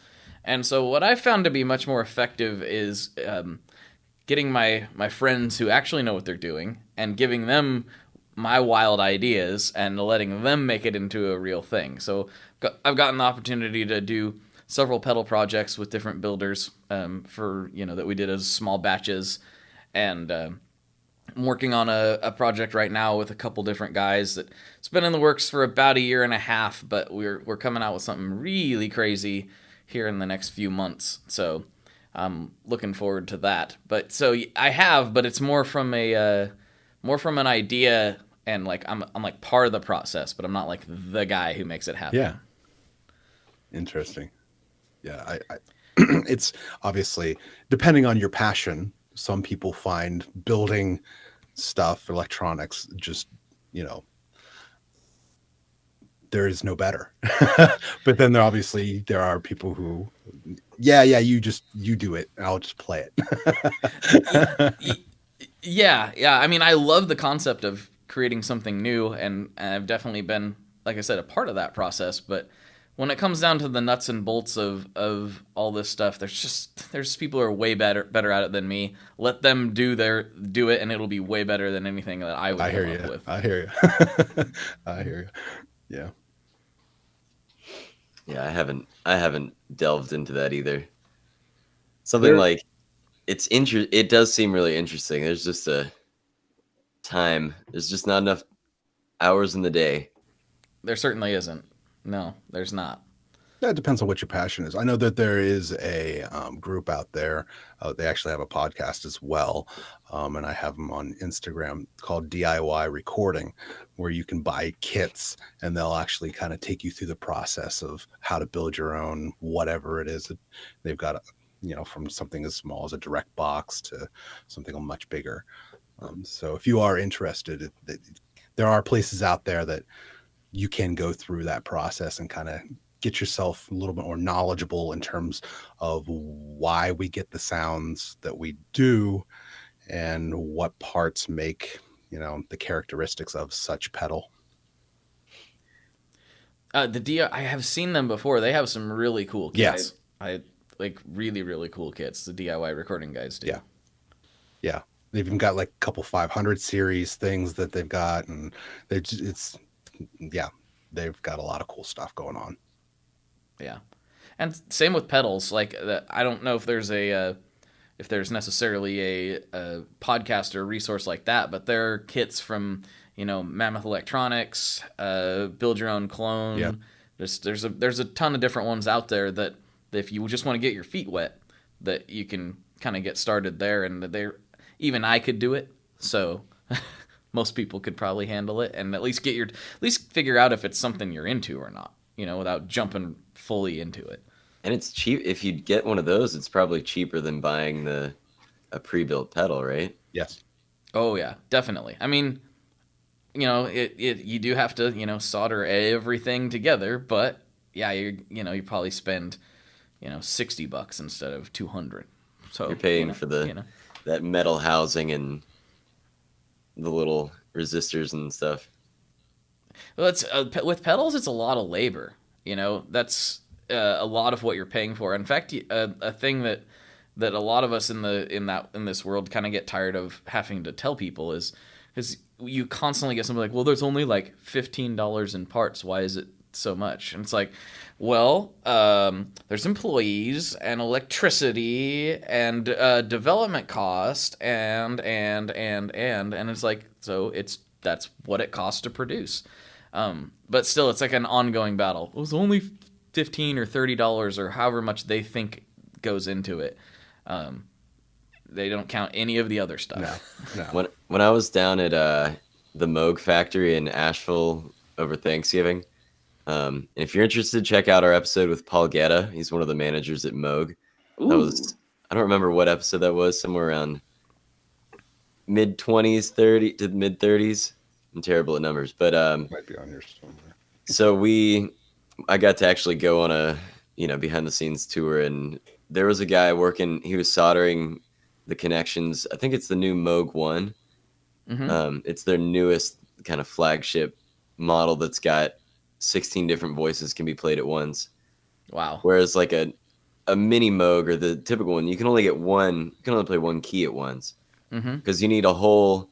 And so what I found to be much more effective is getting my friends who actually know what they're doing and giving them my wild ideas and letting them make it into a real thing. So I've gotten the opportunity to do several pedal projects with different builders for that we did as small batches, and I'm working on a project right now with a couple different guys that it's been in the works for about a year and a half, but we're coming out with something really crazy here in the next few months. So I'm looking forward to that. But so I have, but it's more from an idea, and like I'm like part of the process, but I'm not like the guy who makes it happen. Yeah. Interesting. Yeah, I it's obviously depending on your passion. Some people find building stuff, electronics, just, there is no better. But then there are people who, you do it. I'll just play it. Yeah. I mean, I love the concept of creating something new, and I've definitely been, like I said, a part of that process. But when it comes down to the nuts and bolts of all this stuff, there's people who are way better at it than me. Let them do it, and it'll be way better than anything that I would come up with. I hear you. I hear you. Yeah. Yeah, I haven't delved into that either. Something like it does seem really interesting. There's just there's just not enough hours in the day. There certainly isn't. No, there's not. That depends on what your passion is. I know that there is a group out there. They actually have a podcast as well. And I have them on Instagram called DIY Recording, where you can buy kits and they'll actually kind of take you through the process of how to build your own, whatever it is. They've got, from something as small as a direct box to something much bigger. So if you are interested, there are places out there that you can go through that process and kind of get yourself a little bit more knowledgeable in terms of why we get the sounds that we do and what parts make, the characteristics of such pedal. I have seen them before. They have some really cool kits. Yes. I like really, really cool kits. The DIY recording guys do. Yeah. They've even got like a couple 500 series things that they've got, and they've got a lot of cool stuff going on. Yeah, and same with pedals. Like I don't know if there's necessarily a podcast or resource like that, but there are kits from Mammoth Electronics, Build Your Own Clone. Yeah. There's a ton of different ones out there that if you just want to get your feet wet, that you can kind of get started there, and even I could do it, so most people could probably handle it, and at least figure out if it's something you're into or not, without jumping fully into it. And it's cheap. If you get one of those, it's probably cheaper than buying a pre-built pedal, right? Yes. Oh yeah, definitely. I mean, you do have to, solder everything together, but yeah, you probably spend, $60 instead of $200. So you're paying for that metal housing and the little resistors and stuff. Well, it's with pedals, it's a lot of labor. That's a lot of what you're paying for. In fact, a thing that a lot of us in this world kind of get tired of having to tell people is because you constantly get something like, well, there's only like $15 in parts. Why is it so much? And it's like, well, there's employees and electricity and development cost and it's like, so that's what it costs to produce. But still, it's like an ongoing battle. It was only $15 or $30 or however much they think goes into it. They don't count any of the other stuff. No. When I was down at the Moog factory in Asheville over Thanksgiving, if you're interested, check out our episode with Paul Guetta. He's one of the managers at Moog. Ooh. I don't remember what episode that was, somewhere around mid-20s, 30 to mid-30s. I'm terrible at numbers, but might be on here somewhere. So I got to actually go on a behind the scenes tour, and there was a guy working. He was soldering the connections. I think it's the new Moog 1. Mm-hmm. It's their newest kind of flagship model that's got 16 different voices can be played at once. Wow. Whereas like a mini Moog or the typical one, you can only play one key at once, because you need a whole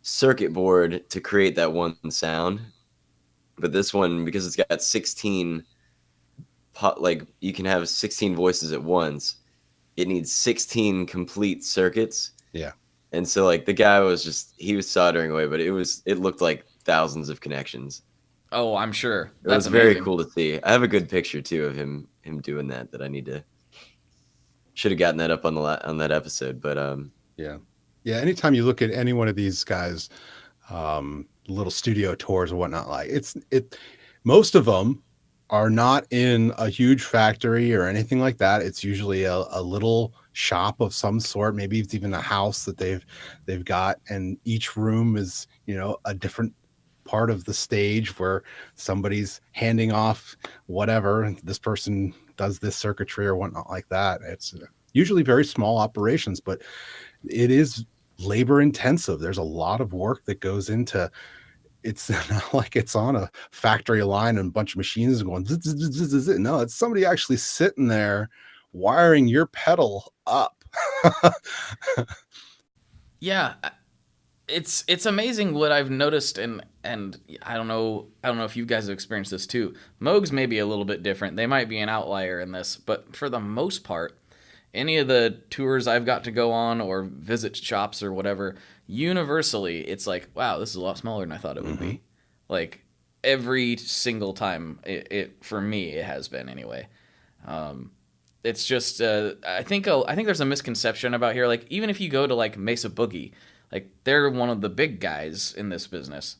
circuit board to create that one sound. But this one, because it's got 16, you can have 16 voices at once, it needs 16 complete circuits. Yeah. And so like the guy he was soldering away, but it looked like thousands of connections. Oh, I'm sure. It was very cool to see. I have a good picture too of him doing that I should have gotten that up on that episode, but yeah. Anytime you look at any one of these guys, little studio tours or whatnot, like most of them are not in a huge factory or anything like that. It's usually a little shop of some sort. Maybe it's even a house that they've got, and each room is a different part of the stage where somebody's handing off whatever, and this person does this circuitry or whatnot like that. It's usually very small operations, but it is labor intensive. There's a lot of work that goes into. It's not like it's on a factory line and a bunch of machines going zzz, zzz, zzz, zzz. No, it's somebody actually sitting there wiring your pedal up. Yeah, it's amazing what I've noticed, and I don't know if you guys have experienced this too. Moogs may be a little bit different. They might be an outlier in this, but for the most part, any of the tours I've got to go on or visit shops or whatever, universally, it's like, wow, this is a lot smaller than I thought it would be. Like every single time, it for me, it has been anyway. It's just, I think there's a misconception about here. Like even if you go to like Mesa Boogie, like they're one of the big guys in this business.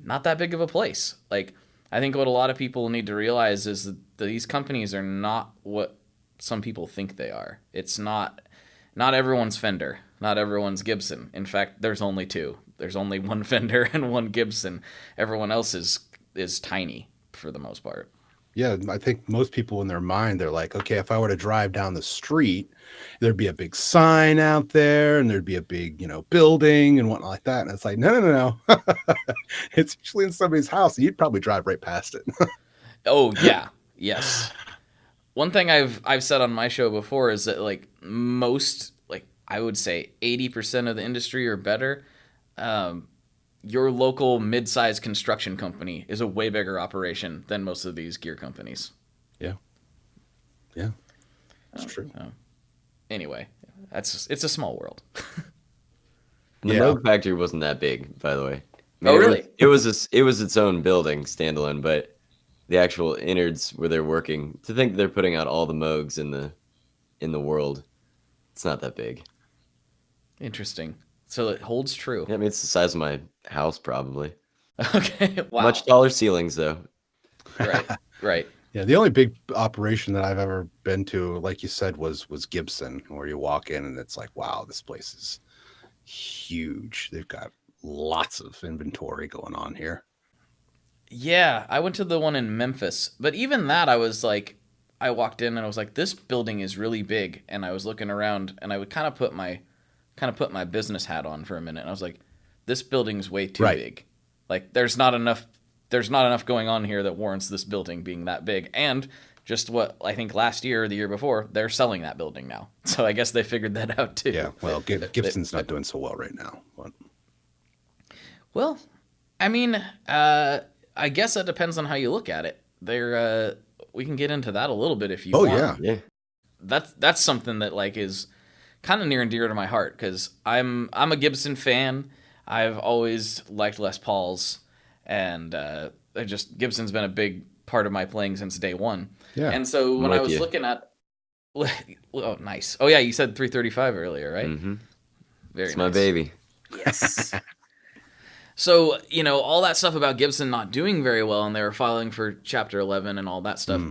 Not that big of a place. Like I think what a lot of people need to realize is that these companies are not what some people think they are. It's not everyone's Fender, not everyone's Gibson. In fact, there's only two. There's only one Fender and one Gibson. Everyone else is tiny for the most part. Yeah, I think most people in their mind, they're like, okay, if I were to drive down the street, there'd be a big sign out there and there'd be a big, building and whatnot like that. And it's like, no. It's usually in somebody's house. And you'd probably drive right past it. Oh, yeah. Yes. One thing I've said on my show before is that like most, like I would say 80% of the industry or better, your local mid-sized construction company is a way bigger operation than most of these gear companies. Yeah, it's true. Anyway, it's a small world. The Moog factory wasn't that big, by the way. Really? It was its own building, standalone, but the actual innards where they're working. To think they're putting out all the Moogs in the world It's not that big. Interesting. So it holds true. Yeah, I mean, it's the size of my house, probably. Okay. Wow. Much taller ceilings, though. Right. Right. Yeah, the only big operation that I've ever been to, like you said, was Gibson, where you walk in and it's like, wow, this place is huge. They've got lots of inventory going on here. Yeah, I went to the one in Memphis, but even that, I was like, I walked in and I was like, this building is really big, and I was looking around, and I would kind of put my business hat on for a minute, and I was like, this building's way too big. Like, there's not enough going on here that warrants this building being that big. And just what I think last year or the year before, they're selling that building now. So I guess they figured that out too. Yeah, well, Gibson's not doing so well right now. But... Well, I mean, I guess that depends on how you look at it. We can get into that a little bit if you want. Oh, yeah. That's something that like is kind of near and dear to my heart, because I'm a Gibson fan. I've always liked Les Pauls, and Gibson's been a big part of my playing since day one. Yeah. And so when I was looking at, oh, nice. Oh yeah, you said 335 earlier, right? Mm-hmm. Very it's nice. my baby. Yes. So, all that stuff about Gibson not doing very well, and they were filing for Chapter 11 and all that stuff.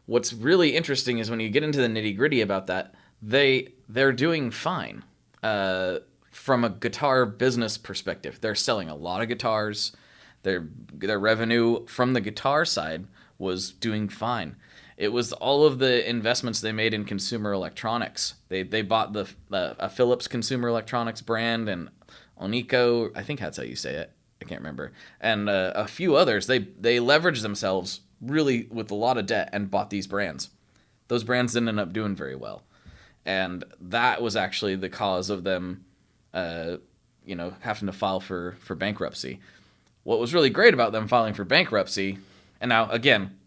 What's really interesting is when you get into the nitty-gritty about that, they're doing fine. From a guitar business perspective, they're selling a lot of guitars. Their revenue from the guitar side was doing fine. It was all of the investments they made in consumer electronics. They bought a Philips consumer electronics brand, and Onico, I think that's how you say it. I can't remember. And a few others. They leveraged themselves really with a lot of debt and bought these brands. Those brands didn't end up doing very well. And that was actually the cause of them having to file for bankruptcy. What was really great about them filing for bankruptcy, and now, again,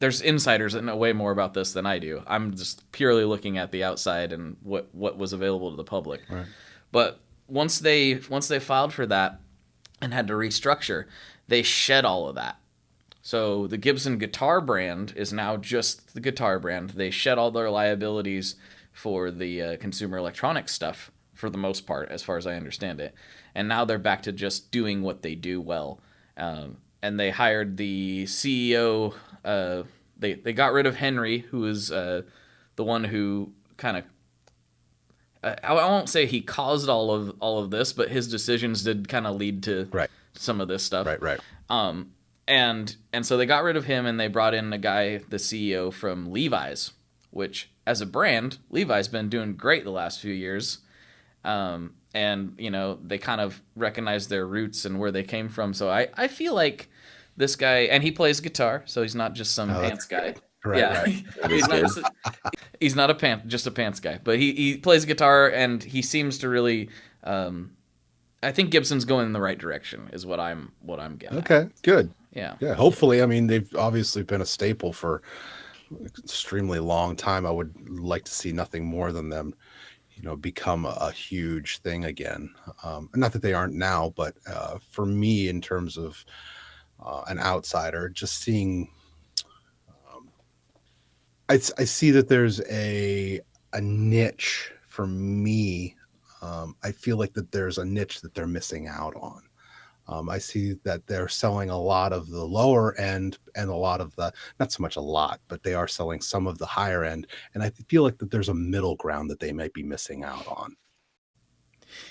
there's insiders that know way more about this than I do. I'm just purely looking at the outside and what was available to the public. Right. But once they filed for that and had to restructure, they shed all of that. So the Gibson guitar brand is now just the guitar brand. They shed all their liabilities for the consumer electronics stuff, for the most part, as far as I understand it. And now they're back to just doing what they do well. And they hired the CEO. They got rid of Henry, who is the one who kind of, I won't say he caused all of this, but his decisions did kind of lead to some of this stuff. Right. And so they got rid of him, and they brought in a guy, the CEO from Levi's, which as a brand, Levi's been doing great the last few years. And they kind of recognize their roots and where they came from. So I feel like this guy, and he plays guitar, so he's not just some pants guy. Right. He's not just a pants guy, but he plays guitar, and he seems to really. I think Gibson's going in the right direction, is what I'm getting. Okay, good. Yeah. Hopefully, I mean, they've obviously been a staple for an extremely long time. I would like to see nothing more than them, become a huge thing again. Not that they aren't now, but for me, in terms of an outsider, just seeing. I see that there's a niche for me. I feel like that there's a niche that they're missing out on. I see that they're selling a lot of the lower end and a lot of the, not so much a lot, but they are selling some of the higher end. And I feel like that there's a middle ground that they might be missing out on.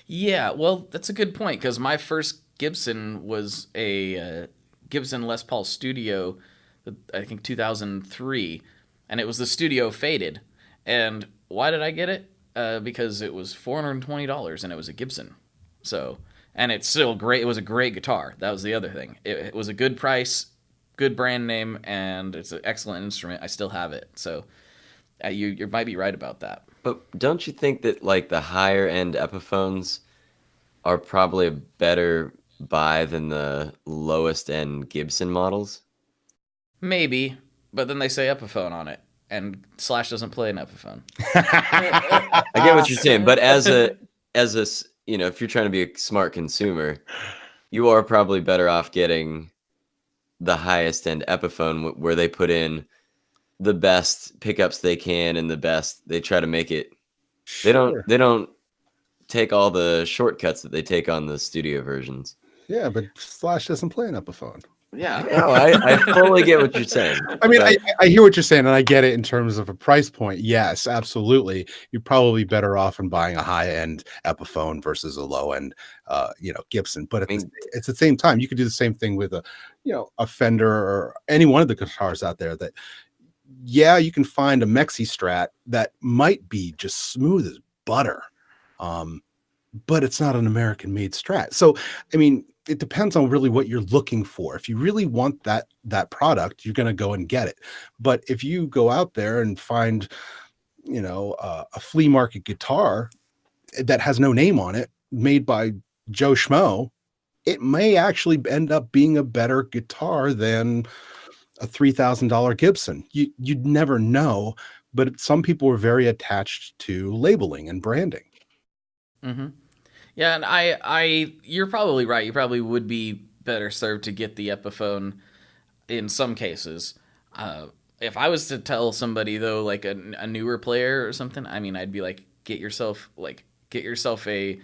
Yeah, well, that's a good point, because my first Gibson was a Gibson Les Paul Studio, I think 2003. And it was the Studio Faded. And why did I get it? Because it was $420 and it was a Gibson. So, and it's still great. It was a great guitar. That was the other thing. It was a good price, good brand name, and it's an excellent instrument. I still have it. So you might be right about that. But don't you think that like the higher end Epiphones are probably a better buy than the lowest end Gibson models? Maybe. But then they say Epiphone on it, and Slash doesn't play an Epiphone. I get what you're saying, but as a if you're trying to be a smart consumer, you are probably better off getting the highest end Epiphone where they put in the best pickups they can and they try to make it Sure. They don't take all the shortcuts that they take on the studio versions. Yeah, but Slash doesn't play an Epiphone. Yeah. No, I fully get what you're saying. I mean, but I hear what you're saying, and I get it in terms of a price point. Yes, absolutely. You're probably better off in buying a high-end Epiphone versus a low-end, Gibson. But I mean, at the same time, you could do the same thing with a Fender or any one of the guitars out there. That, yeah, you can find a Mexi Strat that might be just smooth as butter, but it's not an American-made Strat. So, I mean, it depends on really what you're looking for. If you really want that product, you're going to go and get it. But if you go out there and find, a flea market guitar that has no name on it, made by Joe Schmo, it may actually end up being a better guitar than a $3,000 Gibson. You'd never know, but some people are very attached to labeling and branding. Mm-hmm. Yeah, and you're probably right. You probably would be better served to get the Epiphone in some cases. If I was to tell somebody though, like a newer player or something, I mean, I'd be like, get yourself a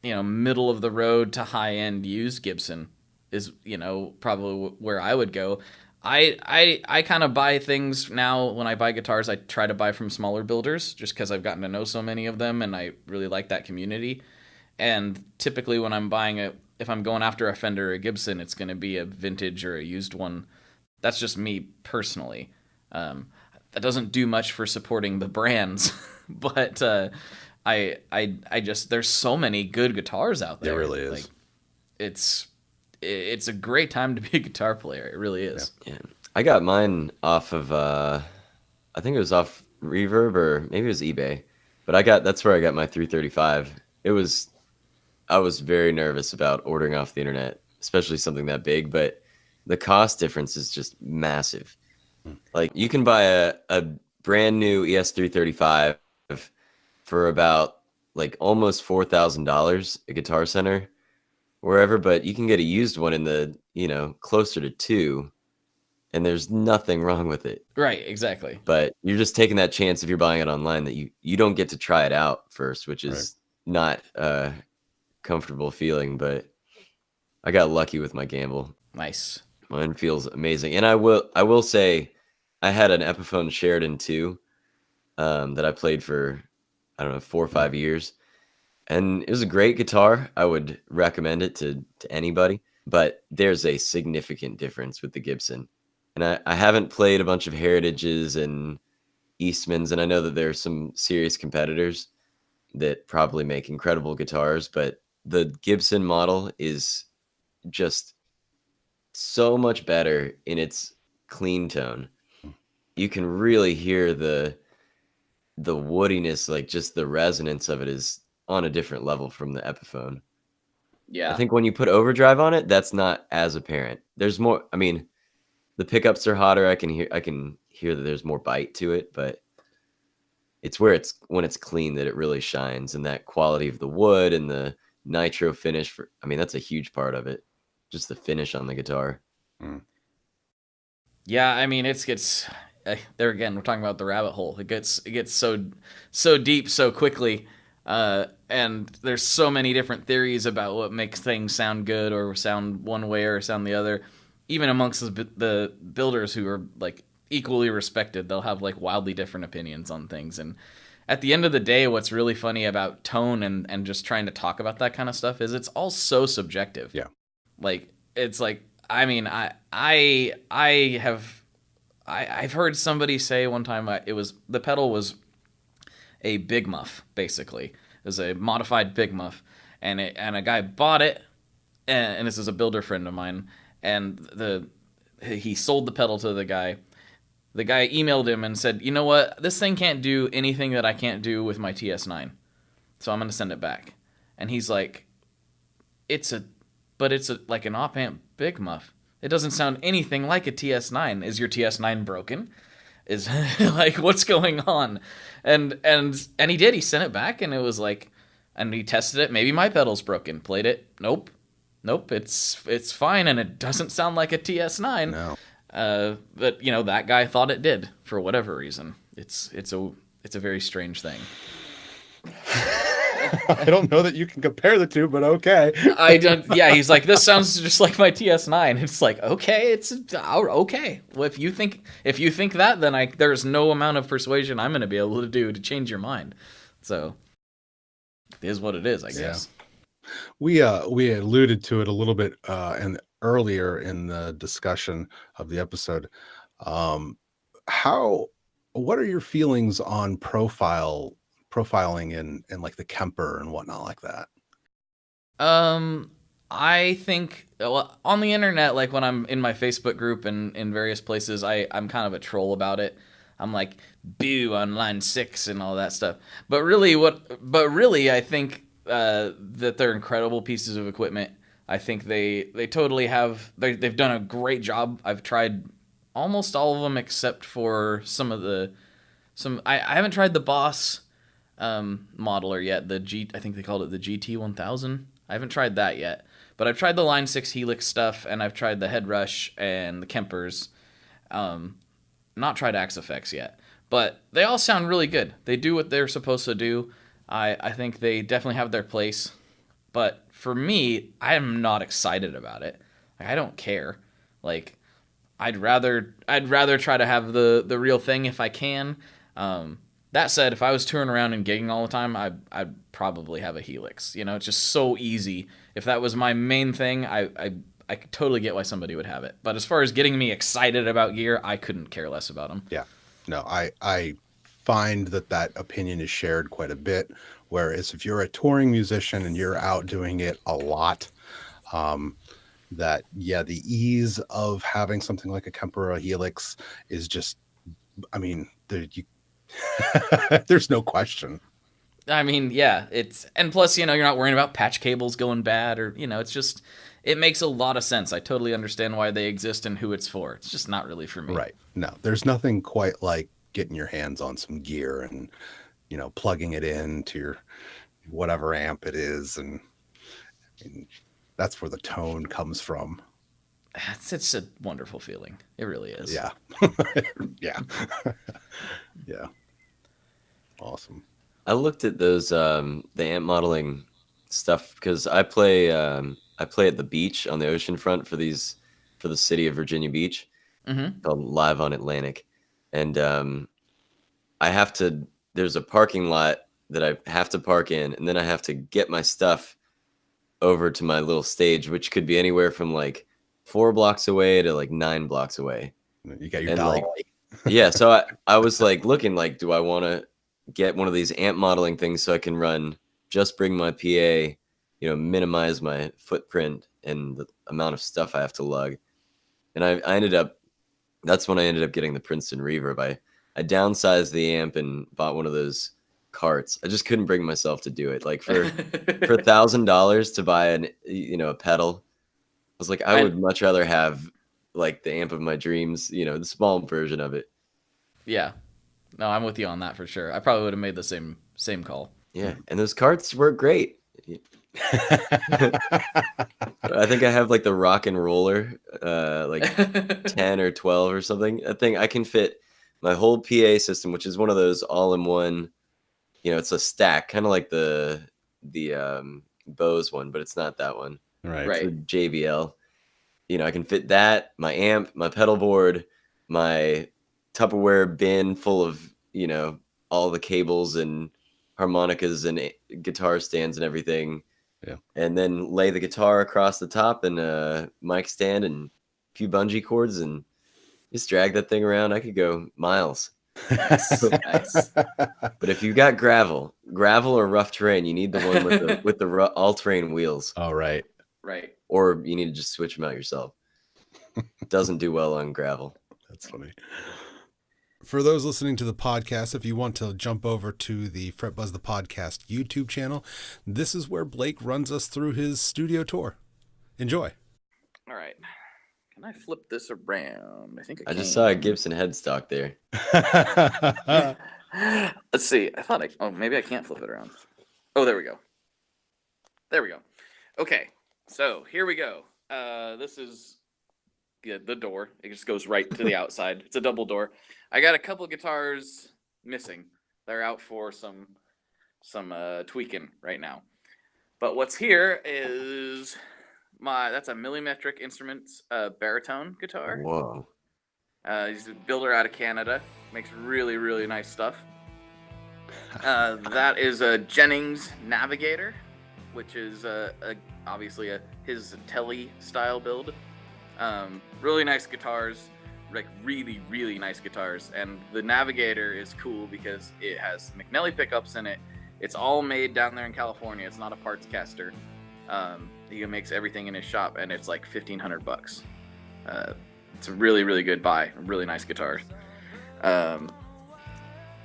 middle of the road to high end used Gibson is probably where I would go. I kind of buy things now. When I buy guitars, I try to buy from smaller builders just because I've gotten to know so many of them and I really like that community. And typically when I'm if I'm going after a Fender or a Gibson, it's going to be a vintage or a used one. That's just me personally. That doesn't do much for supporting the brands, but I just, there's so many good guitars out there. It really is. Like, it's a great time to be a guitar player. It really is. Yeah. I got mine off of, I think it was off Reverb or maybe it was eBay, but that's where I got my 335. I was very nervous about ordering off the internet, especially something that big, but the cost difference is just massive. Like you can buy a brand new ES335 for about like almost $4,000 at Guitar Center, wherever, but you can get a used one in the, closer to $2,000, and there's nothing wrong with it. Right, exactly. But you're just taking that chance if you're buying it online that you don't get to try it out first, which is not comfortable feeling, but I got lucky with my gamble. Nice. Mine feels amazing. And I will say I had an Epiphone Sheridan 2 that I played for, I don't know, 4 or 5 years. And it was a great guitar. I would recommend it to anybody, but there's a significant difference with the Gibson. And I haven't played a bunch of Heritages and Eastmans, and I know that there are some serious competitors that probably make incredible guitars, but the Gibson model is just so much better in its clean tone. You can really hear the woodiness, like just the resonance of it is on a different level from the Epiphone. Yeah. I think when you put overdrive on it, that's not as apparent. There's more, I mean, the pickups are hotter. I can hear that there's more bite to it, but it's when it's clean that it really shines, and that quality of the wood and the nitro finish that's a huge part of it. Just the finish on the guitar. Yeah, I mean, it gets there again. We're talking about the rabbit hole. It gets so deep so quickly, and there's so many different theories about what makes things sound good or sound one way or sound the other. Even amongst the builders who are like equally respected, they'll have like wildly different opinions on things. And at the end of the day, what's really funny about tone and just trying to talk about that kind of stuff is it's all so subjective. Yeah. Like, it's like, I mean, I've heard somebody say one time the pedal was a Big Muff, basically. It was a modified Big Muff, and a guy bought it, and this is a builder friend of mine, and he sold the pedal to the guy. The guy emailed him and said, you know what, this thing can't do anything that I can't do with my TS9, so I'm going to send it back. And he's like, it's like an op-amp Big Muff. It doesn't sound anything like a TS9. Is your TS9 broken? Is like, what's going on? And he did. He sent it back, and it was like, and he tested it. Maybe my pedal's broken. Played it. Nope. It's fine, and it doesn't sound like a TS9. No. But that guy thought it did for whatever reason. It's a very strange thing. I don't know that you can compare the two, but okay. I don't. Yeah, he's like, this sounds just like my TS9. It's like, okay, it's okay. Well, if you think that, then there's no amount of persuasion I'm going to be able to do to change your mind. So it is what it is, I guess. We alluded to it a little bit and earlier in the discussion of the episode. What are your feelings on profiling in like the Kemper and whatnot like that? I think, well, on the internet, like when I'm in my Facebook group and in various places, I'm kind of a troll about it. I'm like, boo on line 6 and all that stuff. But really, I think that they're incredible pieces of equipment. I think they totally have. They've done a great job. I've tried almost all of them except for I haven't tried the Boss modeler yet. I think they called it the GT1000. I haven't tried that yet, but I've tried the Line 6 Helix stuff, and I've tried the Head Rush and the Kempers. Not tried Axe Effects yet, but they all sound really good. They do what they're supposed to do. I think they definitely have their place, but for me, I am not excited about it. Like, I don't care. Like, I'd rather try to have the real thing if I can. That said, if I was touring around and gigging all the time, I'd probably have a Helix. It's just so easy. If that was my main thing, I could totally get why somebody would have it. But as far as getting me excited about gear, I couldn't care less about them. Yeah. No, I find that opinion is shared quite a bit. Whereas if you're a touring musician and you're out doing it a lot, the ease of having something like a Kemper or a Helix is just, I mean, there's no question. I mean, yeah, and plus, you're not worrying about patch cables going bad or, it's just, it makes a lot of sense. I totally understand why they exist and who it's for. It's just not really for me. Right. No, there's nothing quite like getting your hands on some gear and, plugging it into your whatever amp it is. And that's where the tone comes from. It's a wonderful feeling. It really is. Yeah. Yeah. Yeah. Awesome. I looked at those the amp modeling stuff because I play at the beach on the ocean front for the city of Virginia Beach, called Live on Atlantic, and there's a parking lot that I have to park in, and then I have to get my stuff over to my little stage, which could be anywhere from like 4 blocks away to like 9 blocks away. You got your dolly. Yeah, so I was like looking like, do I want to get one of these amp modeling things so I can bring my PA, minimize my footprint and the amount of stuff I have to lug. And that's when I ended up getting the Princeton Reverb. I downsized the amp and bought one of those carts. I just couldn't bring myself to do it. Like for $1,000 to buy a pedal, I was like, I would much rather have like the amp of my dreams, the small version of it. Yeah. No, I'm with you on that for sure. I probably would have made the same call. Yeah, and those carts work great. I think I have like the rock and roller, like 10 or 12 or something. I think I can fit my whole PA system, which is one of those all-in-one. It's a stack, kind of like the Bose one, but it's not that one. Right. JBL. I can fit that, my amp, my pedal board, my Tupperware bin full of, all the cables and harmonicas and guitar stands and everything. Yeah. And then lay the guitar across the top and a mic stand and a few bungee cords and just drag that thing around. I could go miles. Nice. But if you've got gravel or rough terrain, you need the one with the all-terrain wheels. Oh, right. Or you need to just switch them out yourself. Doesn't do well on gravel. That's funny. For those listening to the podcast, if you want to jump over to the Fret Buzz the Podcast YouTube channel, this is where Blake runs us through his studio tour. Enjoy. All right. Can I flip this around? I think I can. Just saw a Gibson headstock there. Let's see. Maybe I can't flip it around. Oh, there we go. Okay. So here we go. This is the door. It just goes right to the outside. It's a double door. I got a couple guitars missing. They're out for some tweaking right now. But what's here is that's a Millimetric Instruments baritone guitar. Whoa. He's a builder out of Canada. Makes really, really nice stuff. That is a Jennings Navigator, which is obviously his Telly style build. Really nice guitars, like really, really nice guitars. And the Navigator is cool because it has McNelly pickups in it. It's all made down there in California. It's not a parts caster. He makes everything in his shop, and it's like $1,500. It's a really, really good buy. A really nice guitar.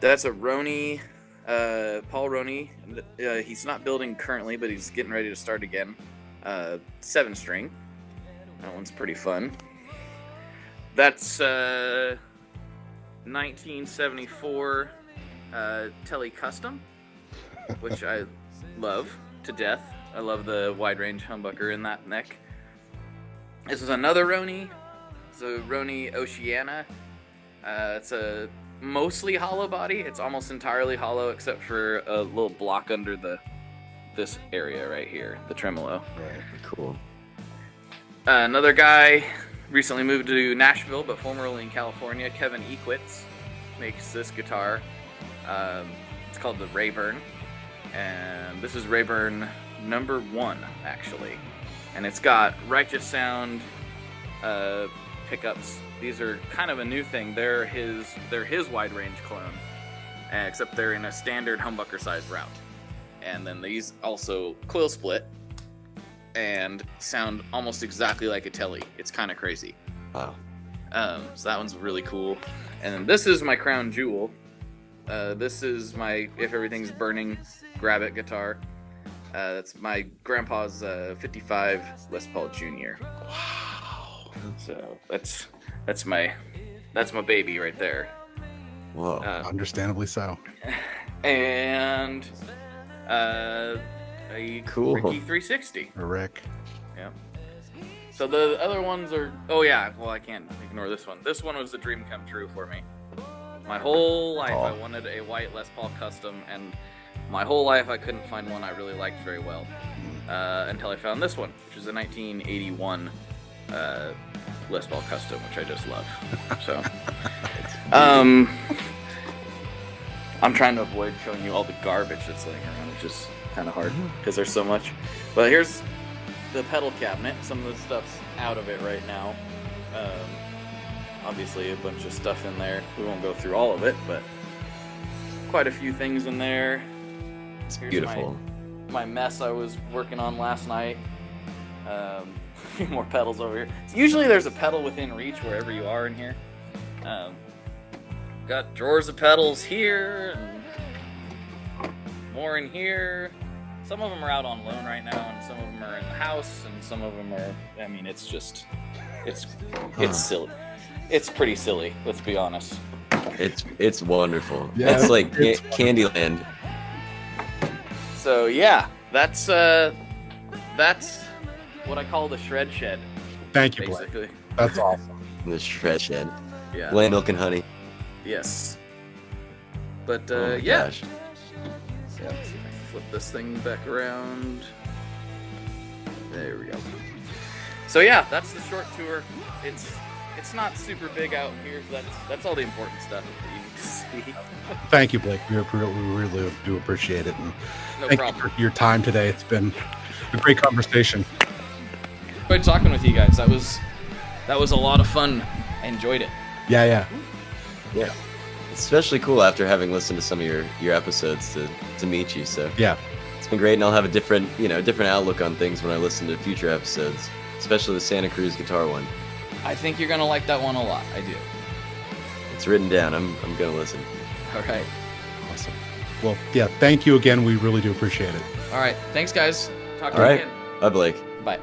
That's a Roney, Paul Roney. He's not building currently, but he's getting ready to start again. 7-string. That one's pretty fun. That's 1974 Telly Custom, which I love to death. I love the wide range humbucker in that neck. This is another Roney. It's a Roney Oceana. It's a mostly hollow body. It's almost entirely hollow except for a little block under this area right here, the tremolo. Right. Cool. Another guy recently moved to Nashville, but formerly in California. Kevin Equitz makes this guitar. It's called the Rayburn, and this is Rayburn number 1 actually, and it's got Righteous Sound pickups. These are kind of a new thing. They're his wide range clone, except they're in a standard humbucker size route. And then these also coil split and sound almost exactly like a Telly. It's kind of crazy. Wow. So that one's really cool. And then this is my crown jewel. This is my If Everything's Burning Grab It guitar. That's my grandpa's 55 Les Paul Jr. Wow. So that's my baby right there. Whoa. Understandably so. And a Cool. Ricky 360. Rick. Yeah. So the other ones are. Oh yeah. Well, I can't ignore this one. This one was a dream come true for me. My whole life I wanted a white Les Paul Custom, and my whole life I couldn't find one I really liked very well until I found this one, which is a 1981 Les Paul Custom, which I just love. So, I'm trying to avoid showing you all the garbage that's laying around, which is kind of hard because there's so much. But here's the pedal cabinet. Some of the stuff's out of it right now. Obviously, a bunch of stuff in there. We won't go through all of it, but quite a few things in there. It's Here's beautiful. My mess I was working on last night. A few more pedals over here. Usually there's a pedal within reach wherever you are in here. Got drawers of pedals here and more in here. Some of them are out on loan right now, and some of them are in the house, and some of them are. I mean, it's just, it's silly. It's pretty silly. Let's be honest. It's wonderful. Yeah, it's like it's Candyland. So yeah, that's what I call the shred shed. Thank you, Blake. Basically. That's awesome. The shred shed. Yeah. Land, milk, and honey. Yes. But Oh my yeah. gosh. Yeah. Let's see if I can flip this thing back around. There we go. So yeah, that's the short tour. It's not super big out here, so that's all the important stuff that you need to see. Thank you, Blake. We really do appreciate it. And No thank problem. you for your time today. It's been a great conversation. Great talking with you guys. That was a lot of fun. I enjoyed it. Yeah. Yeah. It's especially cool after having listened to some of your episodes to meet you. So Yeah. it's been great, and I'll have a different outlook on things when I listen to future episodes, especially the Santa Cruz guitar one. I think you're gonna like that one a lot. I do. It's written down. I'm gonna listen. All right. Awesome. Well, yeah, thank you again. We really do appreciate it. All right. Thanks, guys. Talk to All you right. again. Bye, Blake. Bye.